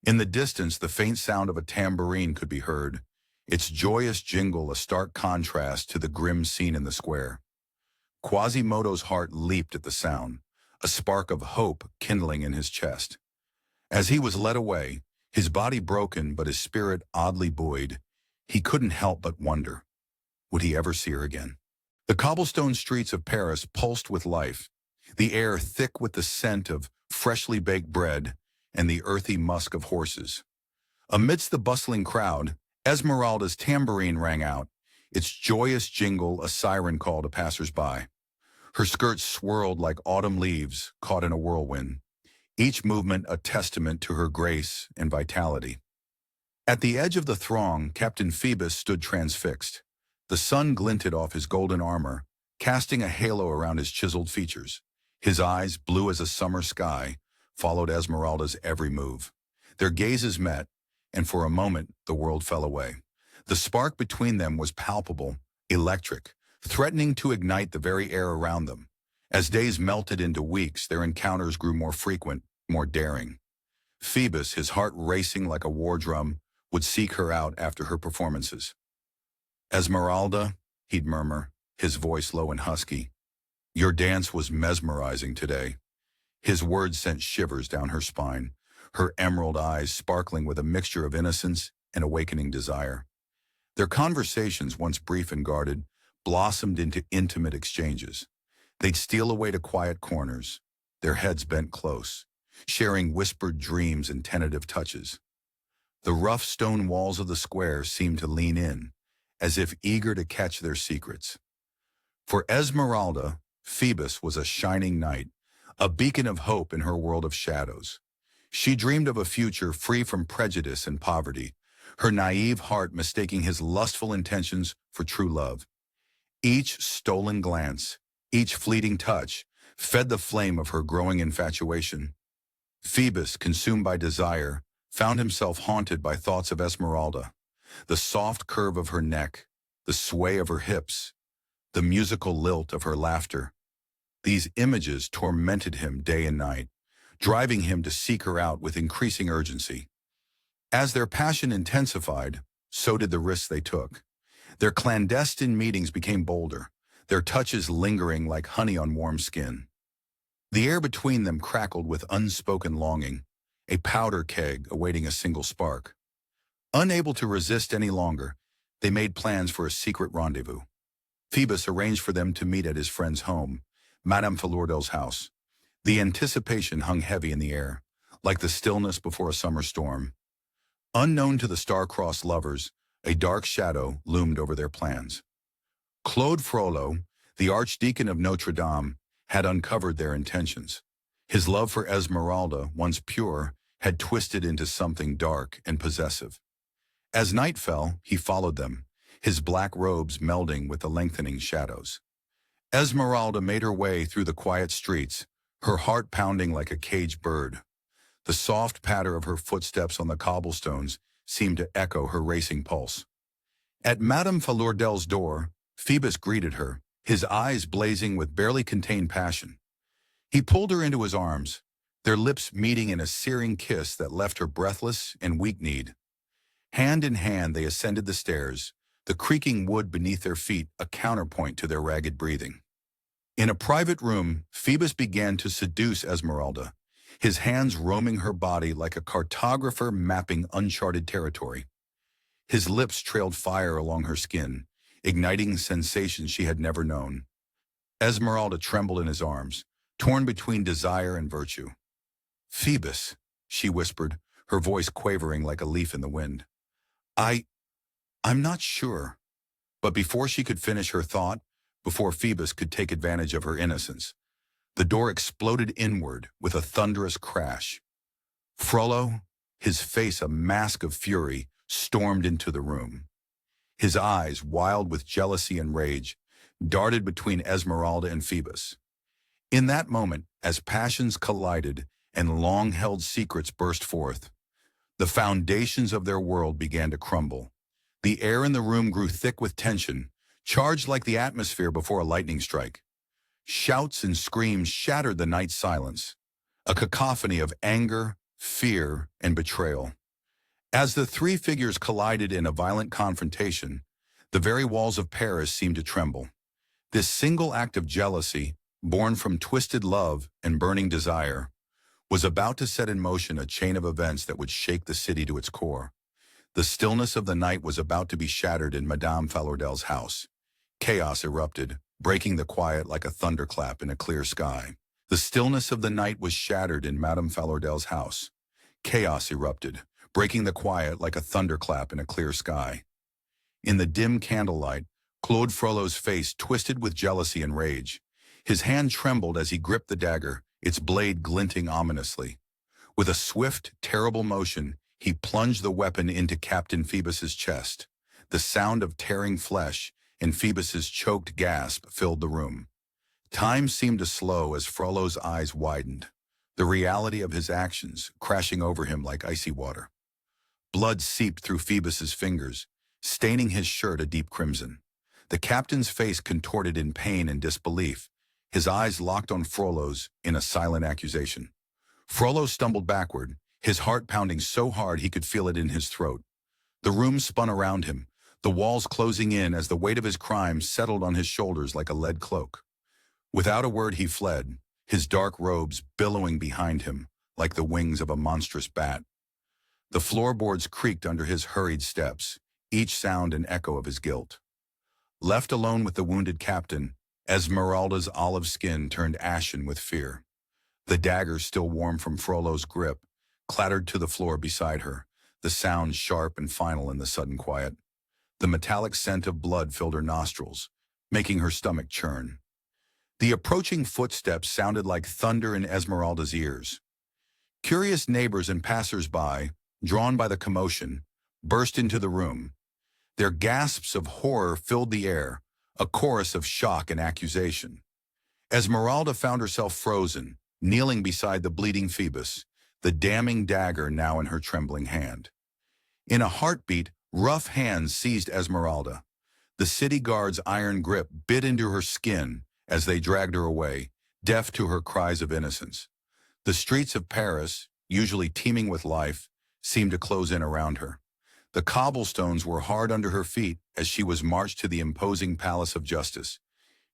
Speaker 2: In the distance, the faint sound of a tambourine could be heard, its joyous jingle a stark contrast to the grim scene in the square. Quasimodo's heart leaped at the sound, a spark of hope kindling in his chest. As he was led away, his body broken but his spirit oddly buoyed, he couldn't help but wonder, would he ever see her again? The cobblestone streets of Paris pulsed with life, the air thick with the scent of freshly baked bread and the earthy musk of horses. Amidst the bustling crowd, Esmeralda's tambourine rang out, its joyous jingle a siren call to passers-by. Her skirts swirled like autumn leaves caught in a whirlwind, each movement a testament to her grace and vitality. At the edge of the throng, Captain Phoebus stood transfixed. The sun glinted off his golden armor, casting a halo around his chiseled features. His eyes, blue as a summer sky, followed Esmeralda's every move. Their gazes met, and for a moment the world fell away. The spark between them was palpable, electric, threatening to ignite the very air around them. As days melted into weeks, their encounters grew more frequent, more daring. Phoebus, his heart racing like a war drum, would seek her out after her performances. "Esmeralda," he'd murmur, his voice low and husky, "your dance was mesmerizing today." His words sent shivers down her spine, her emerald eyes sparkling with a mixture of innocence and awakening desire. Their conversations, once brief and guarded, blossomed into intimate exchanges. They'd steal away to quiet corners, their heads bent close, sharing whispered dreams and tentative touches. The rough stone walls of the square seemed to lean in, as if eager to catch their secrets. For Esmeralda, Phoebus was a shining knight, a beacon of hope in her world of shadows. She dreamed of a future free from prejudice and poverty, her naive heart mistaking his lustful intentions for true love. Each stolen glance, each fleeting touch, fed the flame of her growing infatuation. Phoebus, consumed by desire, found himself haunted by thoughts of Esmeralda, the soft curve of her neck, the sway of her hips, the musical lilt of her laughter. These images tormented him day and night, driving him to seek her out with increasing urgency. As their passion intensified, so did the risks they took. Their clandestine meetings became bolder, their touches lingering like honey on warm skin. The air between them crackled with unspoken longing, a powder keg awaiting a single spark. Unable to resist any longer, they made plans for a secret rendezvous. Phoebus arranged for them to meet at his friend's home, Madame Failordel's house. The anticipation hung heavy in the air, like the stillness before a summer storm. Unknown to the star-crossed lovers, a dark shadow loomed over their plans. Claude Frollo, the Archdeacon of Notre-Dame, had uncovered their intentions. His love for Esmeralda, once pure, had twisted into something dark and possessive. As night fell, he followed them, his black robes melding with the lengthening shadows. Esmeralda made her way through the quiet streets, her heart pounding like a caged bird. The soft patter of her footsteps on the cobblestones seemed to echo her racing pulse. At Madame Failordel's door, Phoebus greeted her, his eyes blazing with barely contained passion. He pulled her into his arms, their lips meeting in a searing kiss that left her breathless and weak-kneed. Hand in hand they ascended the stairs, the creaking wood beneath their feet a counterpoint to their ragged breathing. In a private room, Phoebus began to seduce Esmeralda, his hands roaming her body like a cartographer mapping uncharted territory. His lips trailed fire along her skin, igniting sensations she had never known. Esmeralda trembled in his arms, torn between desire and virtue. "Phoebus," she whispered, her voice quavering like a leaf in the wind. I'm not sure." But before she could finish her thought, before Phoebus could take advantage of her innocence, the door exploded inward with a thunderous crash. Frollo, his face a mask of fury, stormed into the room. His eyes, wild with jealousy and rage, darted between Esmeralda and Phoebus. In that moment, as passions collided and long-held secrets burst forth, the foundations of their world began to crumble. The air in the room grew thick with tension, charged like the atmosphere before a lightning strike. Shouts and screams shattered the night's silence, a cacophony of anger, fear, and betrayal. As the three figures collided in a violent confrontation, the very walls of Paris seemed to tremble. This single act of jealousy, born from twisted love and burning desire, was about to set in motion a chain of events that would shake the city to its core. The stillness of the night was about to be shattered in Madame Failordel's house. Chaos erupted, breaking the quiet like a thunderclap in a clear sky. The stillness of the night was shattered in Madame Failordel's house. Chaos erupted, breaking the quiet like a thunderclap in a clear sky. In the dim candlelight, Claude Frollo's face twisted with jealousy and rage. His hand trembled as he gripped the dagger, its blade glinting ominously. With a swift, terrible motion, he plunged the weapon into Captain Phoebus's chest. The sound of tearing flesh and Phoebus's choked gasp filled the room. Time seemed to slow as Frollo's eyes widened, the reality of his actions crashing over him like icy water. Blood seeped through Phoebus's fingers, staining his shirt a deep crimson. The captain's face contorted in pain and disbelief, his eyes locked on Frollo's in a silent accusation. Frollo stumbled backward, his heart pounding so hard he could feel it in his throat. The room spun around him, the walls closing in as the weight of his crime settled on his shoulders like a lead cloak. Without a word he fled, his dark robes billowing behind him like the wings of a monstrous bat. The floorboards creaked under his hurried steps, each sound an echo of his guilt. Left alone with the wounded captain, Esmeralda's olive skin turned ashen with fear. The dagger, still warm from Frollo's grip, clattered to the floor beside her, the sound sharp and final in the sudden quiet. The metallic scent of blood filled her nostrils, making her stomach churn. The approaching footsteps sounded like thunder in Esmeralda's ears. Curious neighbors and passers-by, drawn by the commotion, burst into the room. Their gasps of horror filled the air, a chorus of shock and accusation. Esmeralda found herself frozen, kneeling beside the bleeding Phoebus, the damning dagger now in her trembling hand. In a heartbeat, rough hands seized Esmeralda. The city guard's iron grip bit into her skin as they dragged her away, deaf to her cries of innocence. The streets of Paris, usually teeming with life, seemed to close in around her. The cobblestones were hard under her feet as she was marched to the imposing palace of justice,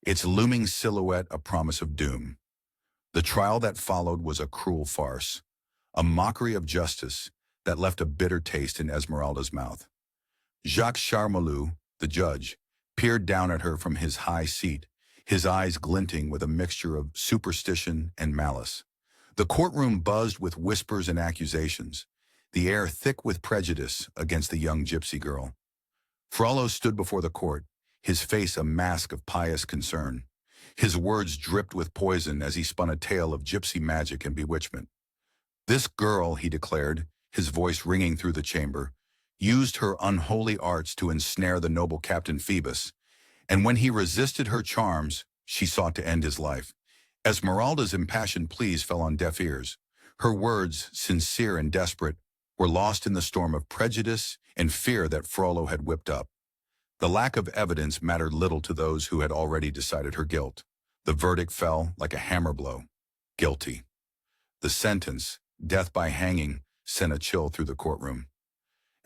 Speaker 2: its looming silhouette a promise of doom. The trial that followed was a cruel farce, a mockery of justice that left a bitter taste in Esmeralda's mouth. Jacques Charmolue, the judge, peered down at her from his high seat, his eyes glinting with a mixture of superstition and malice. The courtroom buzzed with whispers and accusations, the air thick with prejudice against the young gypsy girl. Frollo stood before the court, his face a mask of pious concern. His words dripped with poison as he spun a tale of gypsy magic and bewitchment. This girl, he declared, his voice ringing through the chamber, used her unholy arts to ensnare the noble Captain Phoebus, and when he resisted her charms, she sought to end his life. Esmeralda's impassioned pleas fell on deaf ears. Her words, sincere and desperate, were lost in the storm of prejudice and fear that Frollo had whipped up. The lack of evidence mattered little to those who had already decided her guilt. The verdict fell like a hammer blow. Guilty. The sentence, death by hanging, sent a chill through the courtroom.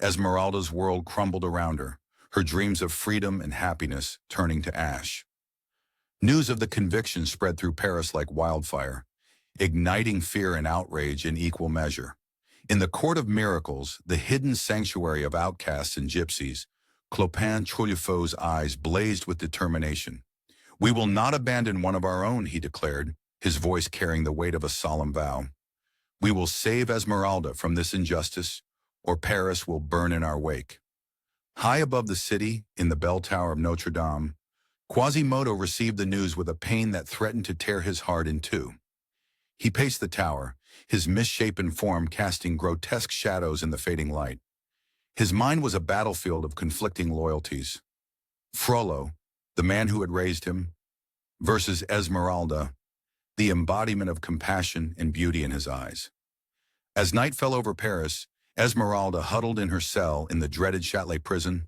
Speaker 2: Esmeralda's world crumbled around her, her dreams of freedom and happiness turning to ash. News of the conviction spread through Paris like wildfire, igniting fear and outrage in equal measure. In the Court of Miracles, the hidden sanctuary of outcasts and gypsies, Clopin Trouillefeux's eyes blazed with determination. "We will not abandon one of our own," he declared, his voice carrying the weight of a solemn vow. "We will save Esmeralda from this injustice, or Paris will burn in our wake." High above the city, in the bell tower of Notre-Dame, Quasimodo received the news with a pain that threatened to tear his heart in two. He paced the tower, his misshapen form casting grotesque shadows in the fading light. His mind was a battlefield of conflicting loyalties. Frollo, the man who had raised him, versus Esmeralda, the embodiment of compassion and beauty in his eyes. As night fell over Paris, Esmeralda huddled in her cell in the dreaded Châtelet prison.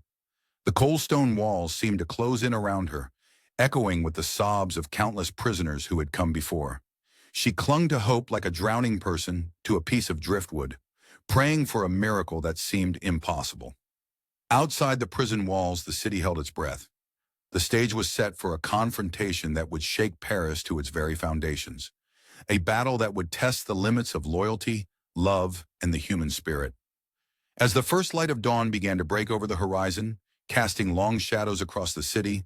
Speaker 2: The cold stone walls seemed to close in around her, echoing with the sobs of countless prisoners who had come before. She clung to hope like a drowning person to a piece of driftwood, praying for a miracle that seemed impossible. Outside the prison walls, the city held its breath. The stage was set for a confrontation that would shake Paris to its very foundations, a battle that would test the limits of loyalty, love, and the human spirit. As the first light of dawn began to break over the horizon, casting long shadows across the city,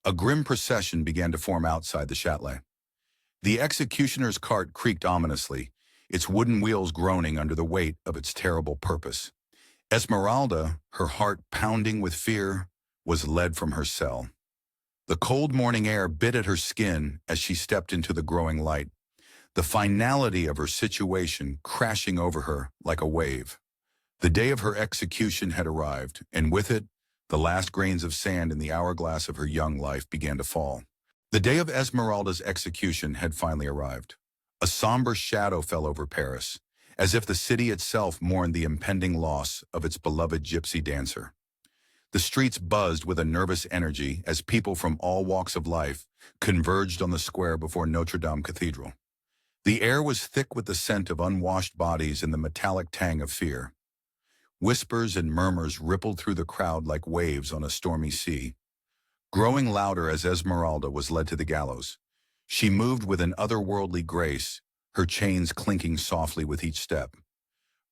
Speaker 2: a grim procession began to form outside the Châtelet. The executioner's cart creaked ominously, its wooden wheels groaning under the weight of its terrible purpose. Esmeralda, her heart pounding with fear, was led from her cell. The cold morning air bit at her skin as she stepped into the growing light, the finality of her situation crashing over her like a wave. The day of her execution had arrived, and with it, the last grains of sand in the hourglass of her young life began to fall. The day of Esmeralda's execution had finally arrived. A somber shadow fell over Paris, as if the city itself mourned the impending loss of its beloved gypsy dancer. The streets buzzed with a nervous energy as people from all walks of life converged on the square before Notre-Dame Cathedral. The air was thick with the scent of unwashed bodies and the metallic tang of fear. Whispers and murmurs rippled through the crowd like waves on a stormy sea, growing louder as Esmeralda was led to the gallows. She moved with an otherworldly grace, her chains clinking softly with each step.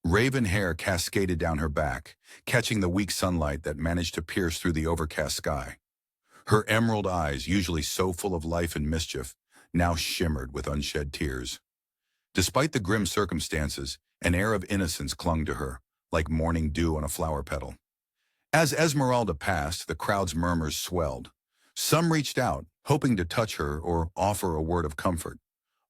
Speaker 2: Raven hair cascaded down her back, catching the weak sunlight that managed to pierce through the overcast sky. Her emerald eyes, usually so full of life and mischief, now shimmered with unshed tears. Despite the grim circumstances, an air of innocence clung to her, like morning dew on a flower petal. As Esmeralda passed, the crowd's murmurs swelled. Some reached out, hoping to touch her or offer a word of comfort.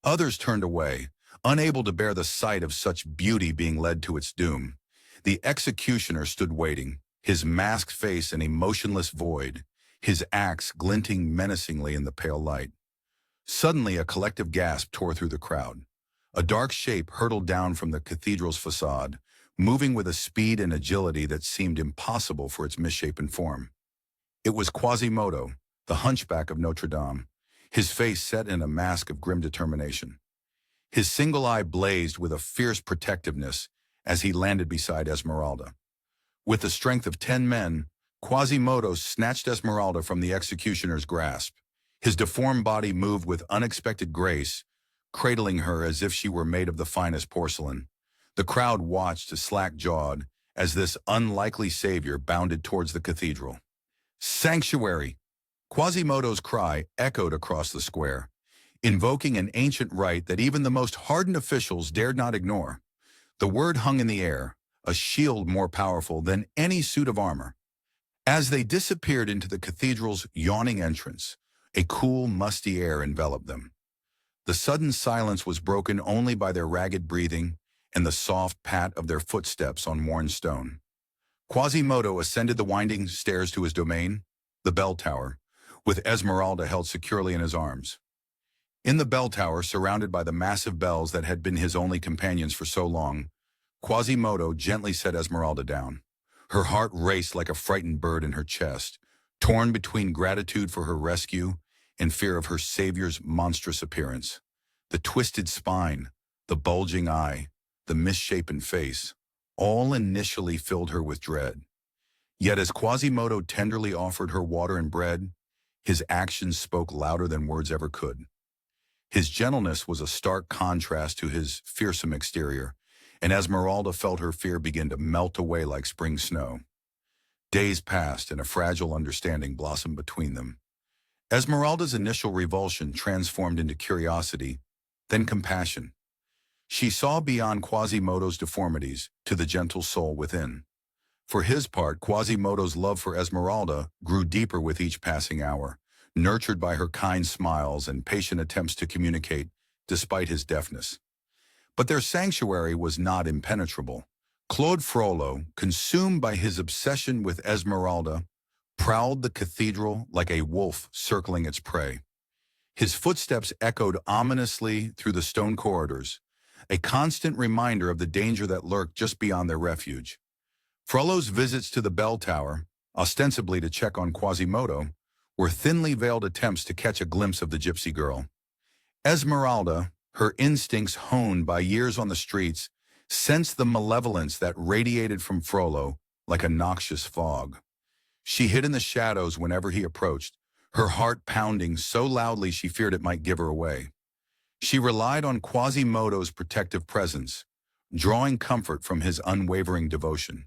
Speaker 2: Others turned away, unable to bear the sight of such beauty being led to its doom. The executioner stood waiting, his masked face an emotionless void, his axe glinting menacingly in the pale light. Suddenly, a collective gasp tore through the crowd. A dark shape hurtled down from the cathedral's facade, moving with a speed and agility that seemed impossible for its misshapen form. It was Quasimodo, the Hunchback of Notre-Dame, his face set in a mask of grim determination. His single eye blazed with a fierce protectiveness as he landed beside Esmeralda. With the strength of 10 men, Quasimodo snatched Esmeralda from the executioner's grasp. His deformed body moved with unexpected grace, cradling her as if she were made of the finest porcelain. The crowd watched, slack-jawed, as this unlikely savior bounded towards the cathedral. Sanctuary! Quasimodo's cry echoed across the square, invoking an ancient rite that even the most hardened officials dared not ignore. The word hung in the air, a shield more powerful than any suit of armor. As they disappeared into the cathedral's yawning entrance, a cool, musty air enveloped them. The sudden silence was broken only by their ragged breathing and the soft pat of their footsteps on worn stone. Quasimodo ascended the winding stairs to his domain, the bell tower, with Esmeralda held securely in his arms. In the bell tower, surrounded by the massive bells that had been his only companions for so long, Quasimodo gently set Esmeralda down. Her heart raced like a frightened bird in her chest, torn between gratitude for her rescue and fear of her savior's monstrous appearance. The twisted spine, the bulging eye, the misshapen face, all initially filled her with dread. Yet as Quasimodo tenderly offered her water and bread, his actions spoke louder than words ever could. His gentleness was a stark contrast to his fearsome exterior, and Esmeralda felt her fear begin to melt away like spring snow. Days passed, and a fragile understanding blossomed between them. Esmeralda's initial revulsion transformed into curiosity, then compassion. She saw beyond Quasimodo's deformities to the gentle soul within. For his part, Quasimodo's love for Esmeralda grew deeper with each passing hour, nurtured by her kind smiles and patient attempts to communicate despite his deafness. But their sanctuary was not impenetrable. Claude Frollo, consumed by his obsession with Esmeralda, prowled the cathedral like a wolf circling its prey. His footsteps echoed ominously through the stone corridors, a constant reminder of the danger that lurked just beyond their refuge. Frollo's visits to the bell tower, ostensibly to check on Quasimodo, were thinly veiled attempts to catch a glimpse of the gypsy girl. Esmeralda, her instincts honed by years on the streets, sensed the malevolence that radiated from Frollo like a noxious fog. She hid in the shadows whenever he approached, her heart pounding so loudly she feared it might give her away. She relied on Quasimodo's protective presence, drawing comfort from his unwavering devotion.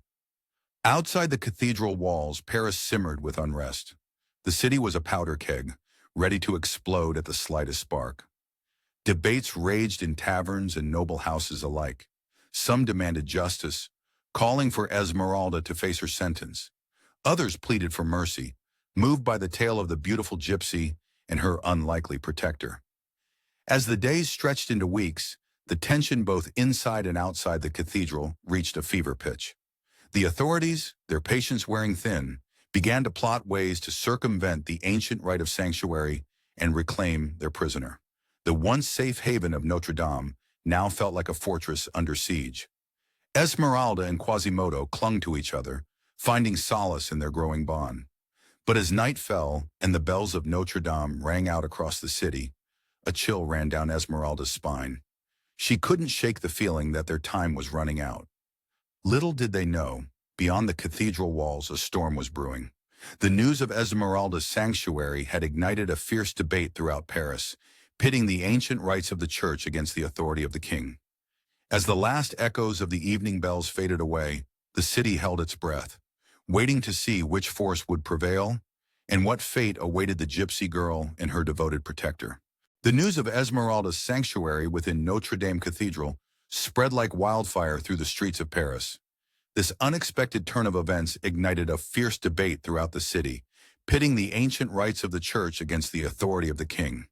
Speaker 2: Outside the cathedral walls, Paris simmered with unrest. The city was a powder keg, ready to explode at the slightest spark. Debates raged in taverns and noble houses alike. Some demanded justice, calling for Esmeralda to face her sentence. Others pleaded for mercy, moved by the tale of the beautiful gypsy and her unlikely protector. As the days stretched into weeks, the tension both inside and outside the cathedral reached a fever pitch. The authorities, their patience wearing thin, began to plot ways to circumvent the ancient rite of sanctuary and reclaim their prisoner. The once safe haven of Notre-Dame now felt like a fortress under siege. Esmeralda and Quasimodo clung to each other, finding solace in their growing bond. But as night fell and the bells of Notre-Dame rang out across the city, a chill ran down Esmeralda's spine. She couldn't shake the feeling that their time was running out. Little did they know, beyond the cathedral walls a storm was brewing. The news of Esmeralda's sanctuary had ignited a fierce debate throughout Paris, pitting the ancient rites of the church against the authority of the king. As the last echoes of the evening bells faded away, the city held its breath, waiting to see which force would prevail and what fate awaited the gypsy girl and her devoted protector. The news of Esmeralda's sanctuary within Notre-Dame Cathedral spread like wildfire through the streets of Paris. This unexpected turn of events ignited a fierce debate throughout the city, pitting the ancient rites of the church against the authority of the king.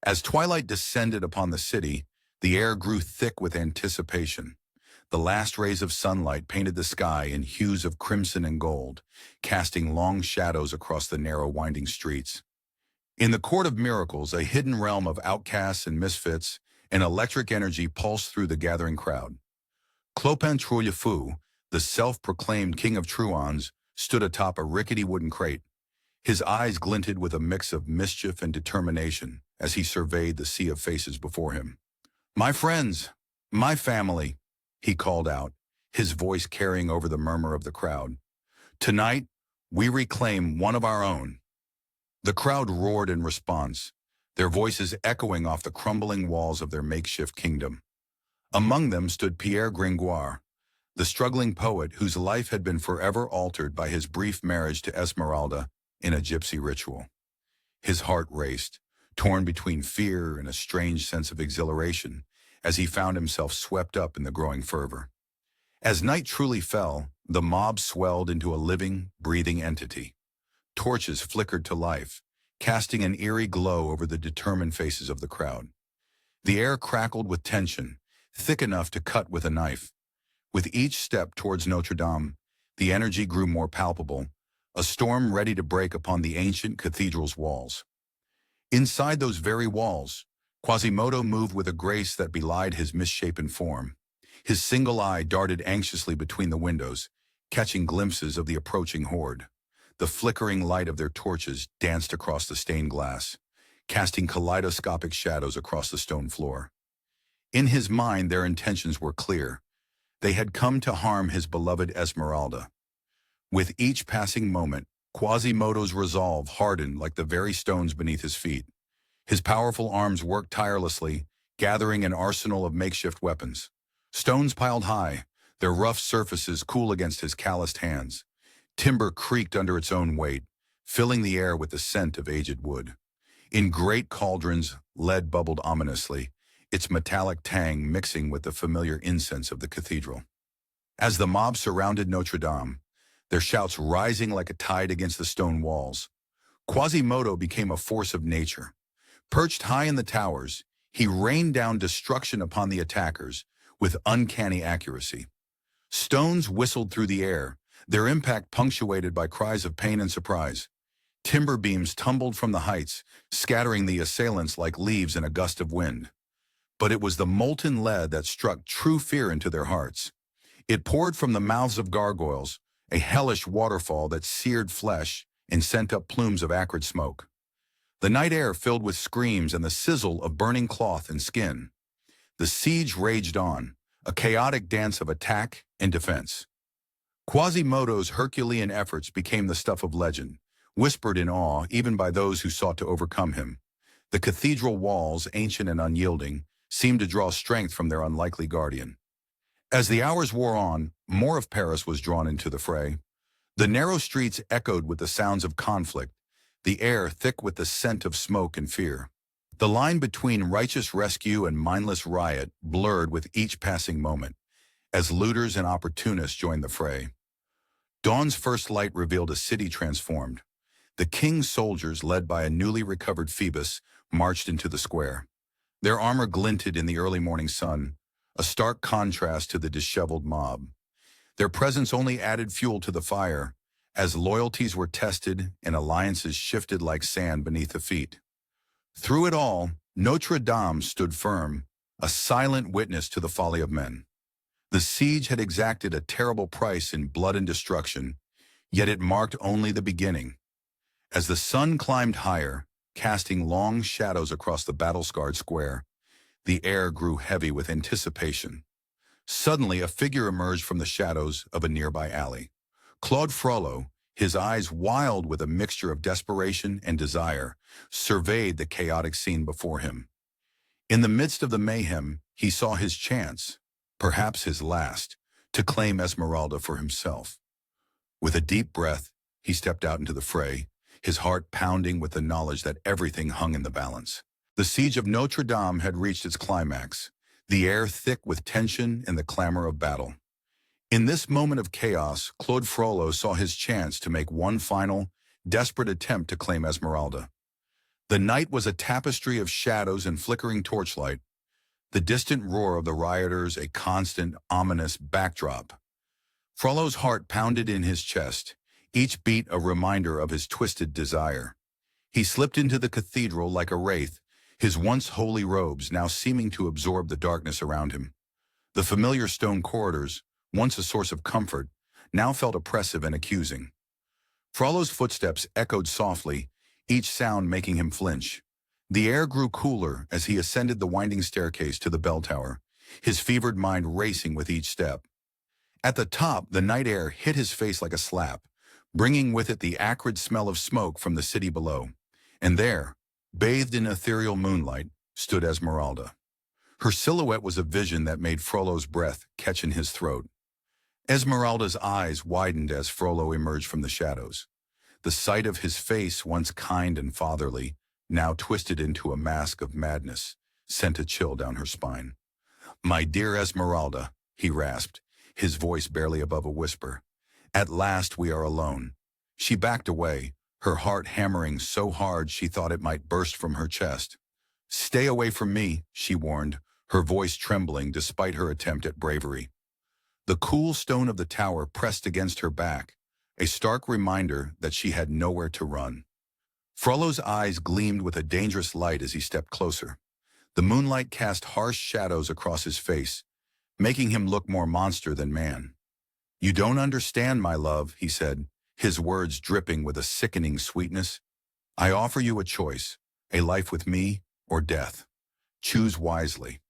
Speaker 2: As twilight descended upon the city, the air grew thick with anticipation. The last rays of sunlight painted the sky in hues of crimson and gold, casting long shadows across the narrow winding streets. In the Court of Miracles, a hidden realm of outcasts and misfits, an electric energy pulsed through the gathering crowd. Clopin Trouillefou, the self-proclaimed king of truands, stood atop a rickety wooden crate. His eyes glinted with a mix of mischief and determination as he surveyed the sea of faces before him. "My friends, my family," he called out, his voice carrying over the murmur of the crowd. "Tonight, we reclaim one of our own." The crowd roared in response, their voices echoing off the crumbling walls of their makeshift kingdom. Among them stood Pierre Gringoire, the struggling poet whose life had been forever altered by his brief marriage to Esmeralda in a gypsy ritual. His heart raced, torn between fear and a strange sense of exhilaration, as he found himself swept up in the growing fervor. As night truly fell, the mob swelled into a living, breathing entity. Torches flickered to life, casting an eerie glow over the determined faces of the crowd. The air crackled with tension, thick enough to cut with a knife. With each step towards Notre-Dame, the energy grew more palpable, a storm ready to break upon the ancient cathedral's walls. Inside those very walls, Quasimodo moved with a grace that belied his misshapen form. His single eye darted anxiously between the windows, catching glimpses of the approaching horde. The flickering light of their torches danced across the stained glass, casting kaleidoscopic shadows across the stone floor. In his mind, their intentions were clear. They had come to harm his beloved Esmeralda. With each passing moment, Quasimodo's resolve hardened like the very stones beneath his feet. His powerful arms worked tirelessly, gathering an arsenal of makeshift weapons. Stones piled high, their rough surfaces cool against his calloused hands. Timber creaked under its own weight, filling the air with the scent of aged wood. In great cauldrons, lead bubbled ominously, its metallic tang mixing with the familiar incense of the cathedral. As the mob surrounded Notre-Dame, their shouts rising like a tide against the stone walls, Quasimodo became a force of nature. Perched high in the towers, he rained down destruction upon the attackers with uncanny accuracy. Stones whistled through the air, their impact punctuated by cries of pain and surprise. Timber beams tumbled from the heights, scattering the assailants like leaves in a gust of wind. But it was the molten lead that struck true fear into their hearts. It poured from the mouths of gargoyles, a hellish waterfall that seared flesh and sent up plumes of acrid smoke. The night air filled with screams and the sizzle of burning cloth and skin. The siege raged on, a chaotic dance of attack and defense. Quasimodo's Herculean efforts became the stuff of legend, whispered in awe even by those who sought to overcome him. The cathedral walls, ancient and unyielding, seemed to draw strength from their unlikely guardian. As the hours wore on, more of Paris was drawn into the fray. The narrow streets echoed with the sounds of conflict, the air thick with the scent of smoke and fear. The line between righteous rescue and mindless riot blurred with each passing moment, as looters and opportunists joined the fray. Dawn's first light revealed a city transformed. The king's soldiers, led by a newly recovered Phoebus, marched into the square. Their armor glinted in the early morning sun, a stark contrast to the disheveled mob. Their presence only added fuel to the fire, as loyalties were tested and alliances shifted like sand beneath the feet. Through it all, Notre-Dame stood firm, a silent witness to the folly of men. The siege had exacted a terrible price in blood and destruction, yet it marked only the beginning. As the sun climbed higher, casting long shadows across the battle-scarred square, the air grew heavy with anticipation. Suddenly, a figure emerged from the shadows of a nearby alley. Claude Frollo, his eyes wild with a mixture of desperation and desire, surveyed the chaotic scene before him. In the midst of the mayhem, he saw his chance, perhaps his last, to claim Esmeralda for himself. With a deep breath, he stepped out into the fray, his heart pounding with the knowledge that everything hung in the balance. The Siege of Notre-Dame had reached its climax, the air thick with tension and the clamor of battle. In this moment of chaos, Claude Frollo saw his chance to make one final, desperate attempt to claim Esmeralda. The night was a tapestry of shadows and flickering torchlight, the distant roar of the rioters a constant, ominous backdrop. Frollo's heart pounded in his chest, each beat a reminder of his twisted desire. He slipped into the cathedral like a wraith, his once holy robes now seeming to absorb the darkness around him. The familiar stone corridors, once a source of comfort, now felt oppressive and accusing. Frollo's footsteps echoed softly, each sound making him flinch. The air grew cooler as he ascended the winding staircase to the bell tower, his fevered mind racing with each step. At the top, the night air hit his face like a slap, bringing with it the acrid smell of smoke from the city below. And there, bathed in ethereal moonlight, stood Esmeralda. Her silhouette was a vision that made Frollo's breath catch in his throat. Esmeralda's eyes widened as Frollo emerged from the shadows. The sight of his face, once kind and fatherly, now twisted into a mask of madness, sent a chill down her spine. "My dear Esmeralda," he rasped, his voice barely above a whisper. "At last we are alone." She backed away, her heart hammering so hard she thought it might burst from her chest. "Stay away from me," she warned, her voice trembling despite her attempt at bravery. The cool stone of the tower pressed against her back, a stark reminder that she had nowhere to run. Frollo's eyes gleamed with a dangerous light as he stepped closer. The moonlight cast harsh shadows across his face, making him look more monster than man. "You don't understand, my love," he said, his words dripping with a sickening sweetness. "I offer you a choice, a life with me or death. Choose wisely."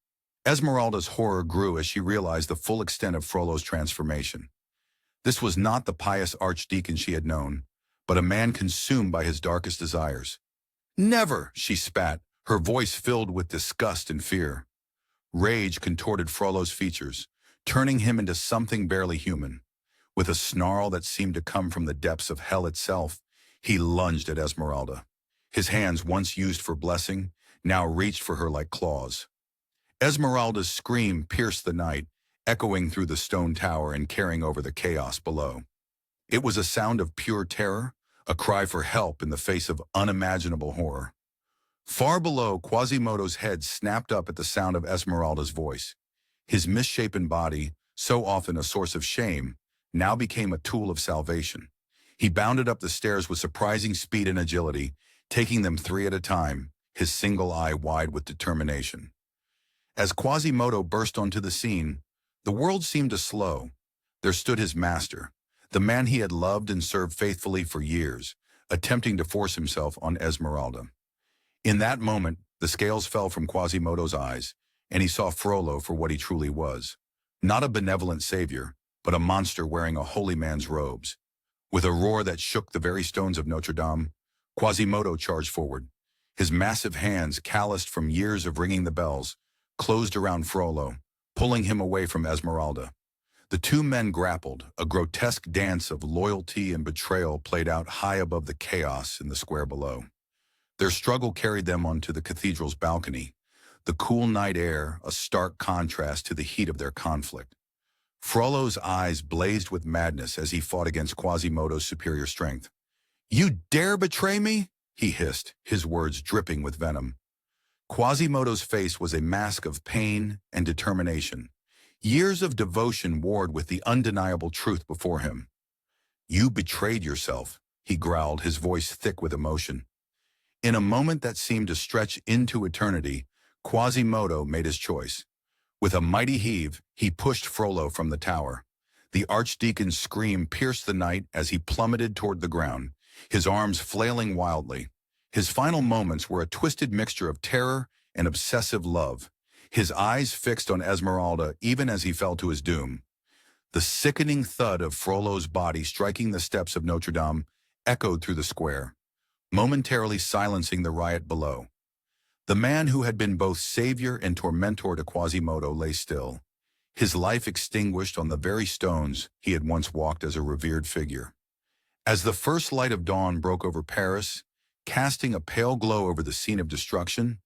Speaker 2: Esmeralda's horror grew as she realized the full extent of Frollo's transformation. This was not the pious archdeacon she had known, but a man consumed by his darkest desires. "Never!" she spat, her voice filled with disgust and fear. Rage contorted Frollo's features, turning him into something barely human. With a snarl that seemed to come from the depths of hell itself, he lunged at Esmeralda. His hands, once used for blessing, now reached for her like claws. Esmeralda's scream pierced the night, echoing through the stone tower and carrying over the chaos below. It was a sound of pure terror, a cry for help in the face of unimaginable horror. Far below, Quasimodo's head snapped up at the sound of Esmeralda's voice. His misshapen body, so often a source of shame, now became a tool of salvation. He bounded up the stairs with surprising speed and agility, taking them three at a time, his single eye wide with determination. As Quasimodo burst onto the scene, the world seemed to slow. There stood his master, the man he had loved and served faithfully for years, attempting to force himself on Esmeralda. In that moment, the scales fell from Quasimodo's eyes, and he saw Frollo for what he truly was. Not a benevolent savior, but a monster wearing a holy man's robes. With a roar that shook the very stones of Notre-Dame, Quasimodo charged forward. His massive hands, calloused from years of ringing the bells, closed around Frollo, pulling him away from Esmeralda. The two men grappled, a grotesque dance of loyalty and betrayal played out high above the chaos in the square below. Their struggle carried them onto the cathedral's balcony, the cool night air a stark contrast to the heat of their conflict. Frollo's eyes blazed with madness as he fought against Quasimodo's superior strength. "You dare betray me?" he hissed, his words dripping with venom. Quasimodo's face was a mask of pain and determination. Years of devotion warred with the undeniable truth before him. "You betrayed yourself," he growled, his voice thick with emotion. In a moment that seemed to stretch into eternity, Quasimodo made his choice. With a mighty heave, he pushed Frollo from the tower. The archdeacon's scream pierced the night as he plummeted toward the ground, his arms flailing wildly. His final moments were a twisted mixture of terror and obsessive love, his eyes fixed on Esmeralda even as he fell to his doom. The sickening thud of Frollo's body striking the steps of Notre-Dame echoed through the square, momentarily silencing the riot below. The man who had been both savior and tormentor to Quasimodo lay still, his life extinguished on the very stones he had once walked as a revered figure. As the first light of dawn broke over Paris, casting a pale glow over the scene of destruction,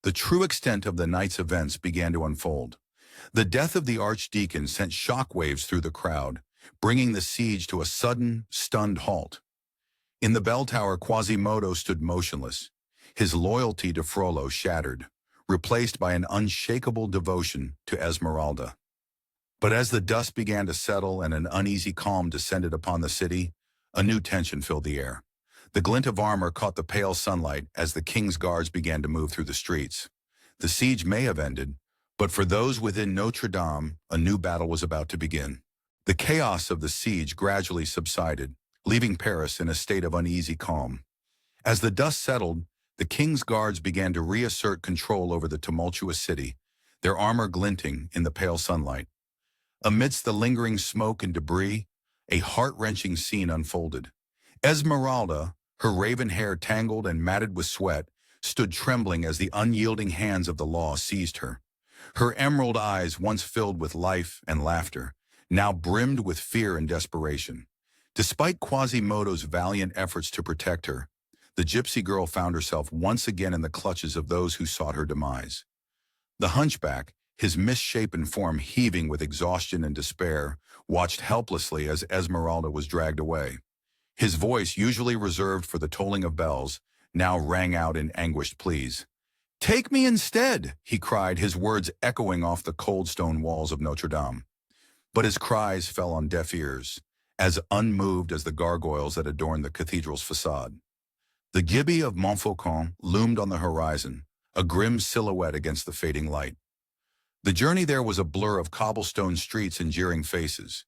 Speaker 2: the true extent of the night's events began to unfold. The death of the archdeacon sent shockwaves through the crowd, bringing the siege to a sudden, stunned halt. In the bell tower, Quasimodo stood motionless, his loyalty to Frollo shattered, replaced by an unshakable devotion to Esmeralda. But as the dust began to settle and an uneasy calm descended upon the city, a new tension filled the air. The glint of armor caught the pale sunlight as the king's guards began to move through the streets. The siege may have ended, but for those within Notre-Dame, a new battle was about to begin. The chaos of the siege gradually subsided, leaving Paris in a state of uneasy calm. As the dust settled, the king's guards began to reassert control over the tumultuous city, their armor glinting in the pale sunlight. Amidst the lingering smoke and debris, a heart-wrenching scene unfolded. Esmeralda, her raven hair tangled and matted with sweat, stood trembling as the unyielding hands of the law seized her. Her emerald eyes, once filled with life and laughter, now brimmed with fear and desperation. Despite Quasimodo's valiant efforts to protect her, the gypsy girl found herself once again in the clutches of those who sought her demise. The hunchback, his misshapen form heaving with exhaustion and despair, watched helplessly as Esmeralda was dragged away. His voice, usually reserved for the tolling of bells, now rang out in anguished pleas. "Take me instead," he cried, his words echoing off the cold stone walls of Notre-Dame. But his cries fell on deaf ears, as unmoved as the gargoyles that adorned the cathedral's facade. The Gibbey of Montfaucon loomed on the horizon, a grim silhouette against the fading light. The journey there was a blur of cobblestone streets and jeering faces,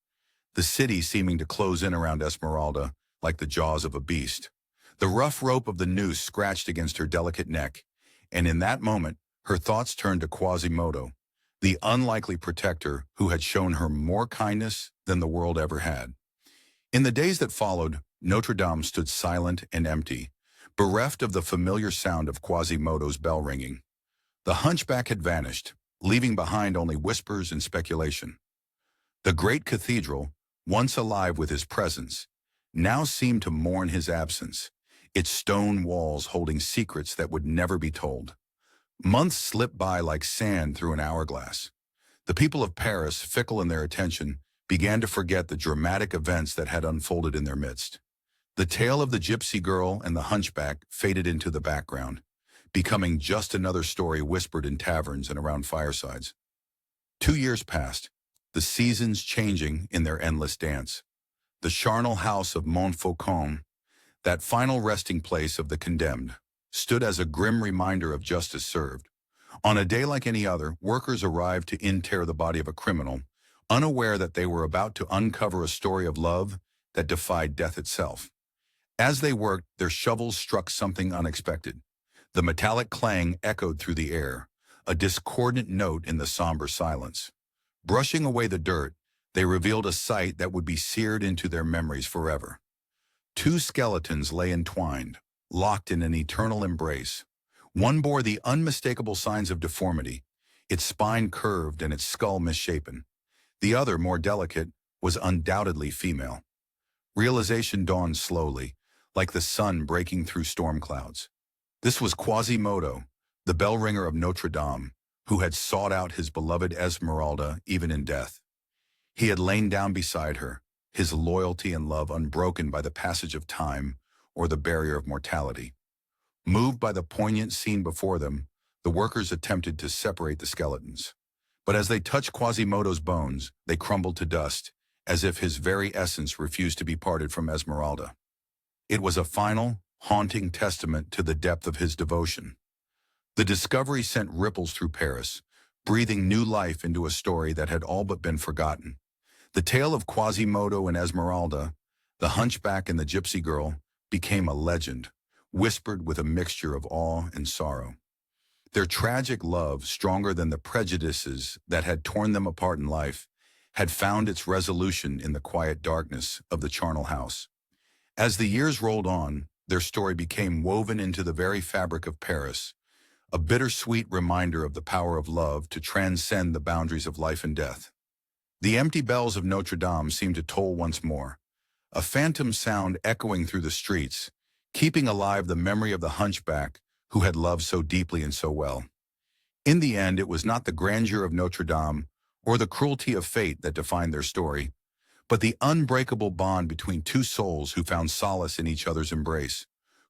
Speaker 2: the city seeming to close in around Esmeralda like the jaws of a beast. The rough rope of the noose scratched against her delicate neck, and in that moment, her thoughts turned to Quasimodo, the unlikely protector who had shown her more kindness than the world ever had. In the days that followed, Notre-Dame stood silent and empty, bereft of the familiar sound of Quasimodo's bell ringing. The hunchback had vanished, leaving behind only whispers and speculation. The great cathedral, once alive with his presence, now seemed to mourn his absence, its stone walls holding secrets that would never be told. Months slipped by like sand through an hourglass. The people of Paris, fickle in their attention, began to forget the dramatic events that had unfolded in their midst. The tale of the gypsy girl and the hunchback faded into the background, becoming just another story whispered in taverns and around firesides. 2 years passed, the seasons changing in their endless dance. The charnel house of Montfaucon, that final resting place of the condemned, stood as a grim reminder of justice served. On a day like any other, workers arrived to inter the body of a criminal, unaware that they were about to uncover a story of love that defied death itself. As they worked, their shovels struck something unexpected. The metallic clang echoed through the air, a discordant note in the somber silence. Brushing away the dirt, they revealed a sight that would be seared into their memories forever. 2 skeletons lay entwined, locked in an eternal embrace. One bore the unmistakable signs of deformity, its spine curved and its skull misshapen. The other, more delicate, was undoubtedly female. Realization dawned slowly, like the sun breaking through storm clouds. This was Quasimodo, the Bell-Ringer of Notre-Dame, who had sought out his beloved Esmeralda even in death. He had lain down beside her, his loyalty and love unbroken by the passage of time or the barrier of mortality. Moved by the poignant scene before them, the workers attempted to separate the skeletons. But as they touched Quasimodo's bones, they crumbled to dust, as if his very essence refused to be parted from Esmeralda. It was a final, haunting testament to the depth of his devotion. The discovery sent ripples through Paris, breathing new life into a story that had all but been forgotten. The tale of Quasimodo and Esmeralda, the hunchback and the gypsy girl, became a legend, whispered with a mixture of awe and sorrow. Their tragic love, stronger than the prejudices that had torn them apart in life, had found its resolution in the quiet darkness of the charnel house. As the years rolled on, their story became woven into the very fabric of Paris, a bittersweet reminder of the power of love to transcend the boundaries of life and death. The empty bells of Notre-Dame seemed to toll once more, a phantom sound echoing through the streets, keeping alive the memory of the hunchback who had loved so deeply and so well. In the end, it was not the grandeur of Notre-Dame or the cruelty of fate that defined their story, but the unbreakable bond between two souls who found solace in each other's embrace.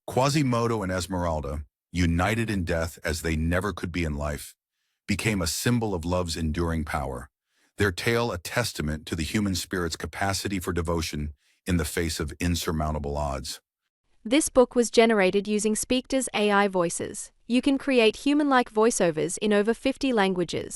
Speaker 2: Quasimodo and Esmeralda, united in death as they never could be in life, became a symbol of love's enduring power, their tale a testament to the human spirit's capacity for devotion in the face of insurmountable odds.
Speaker 1: This book was generated using Speakter's AI voices. You can create human-like voiceovers in over 50 languages.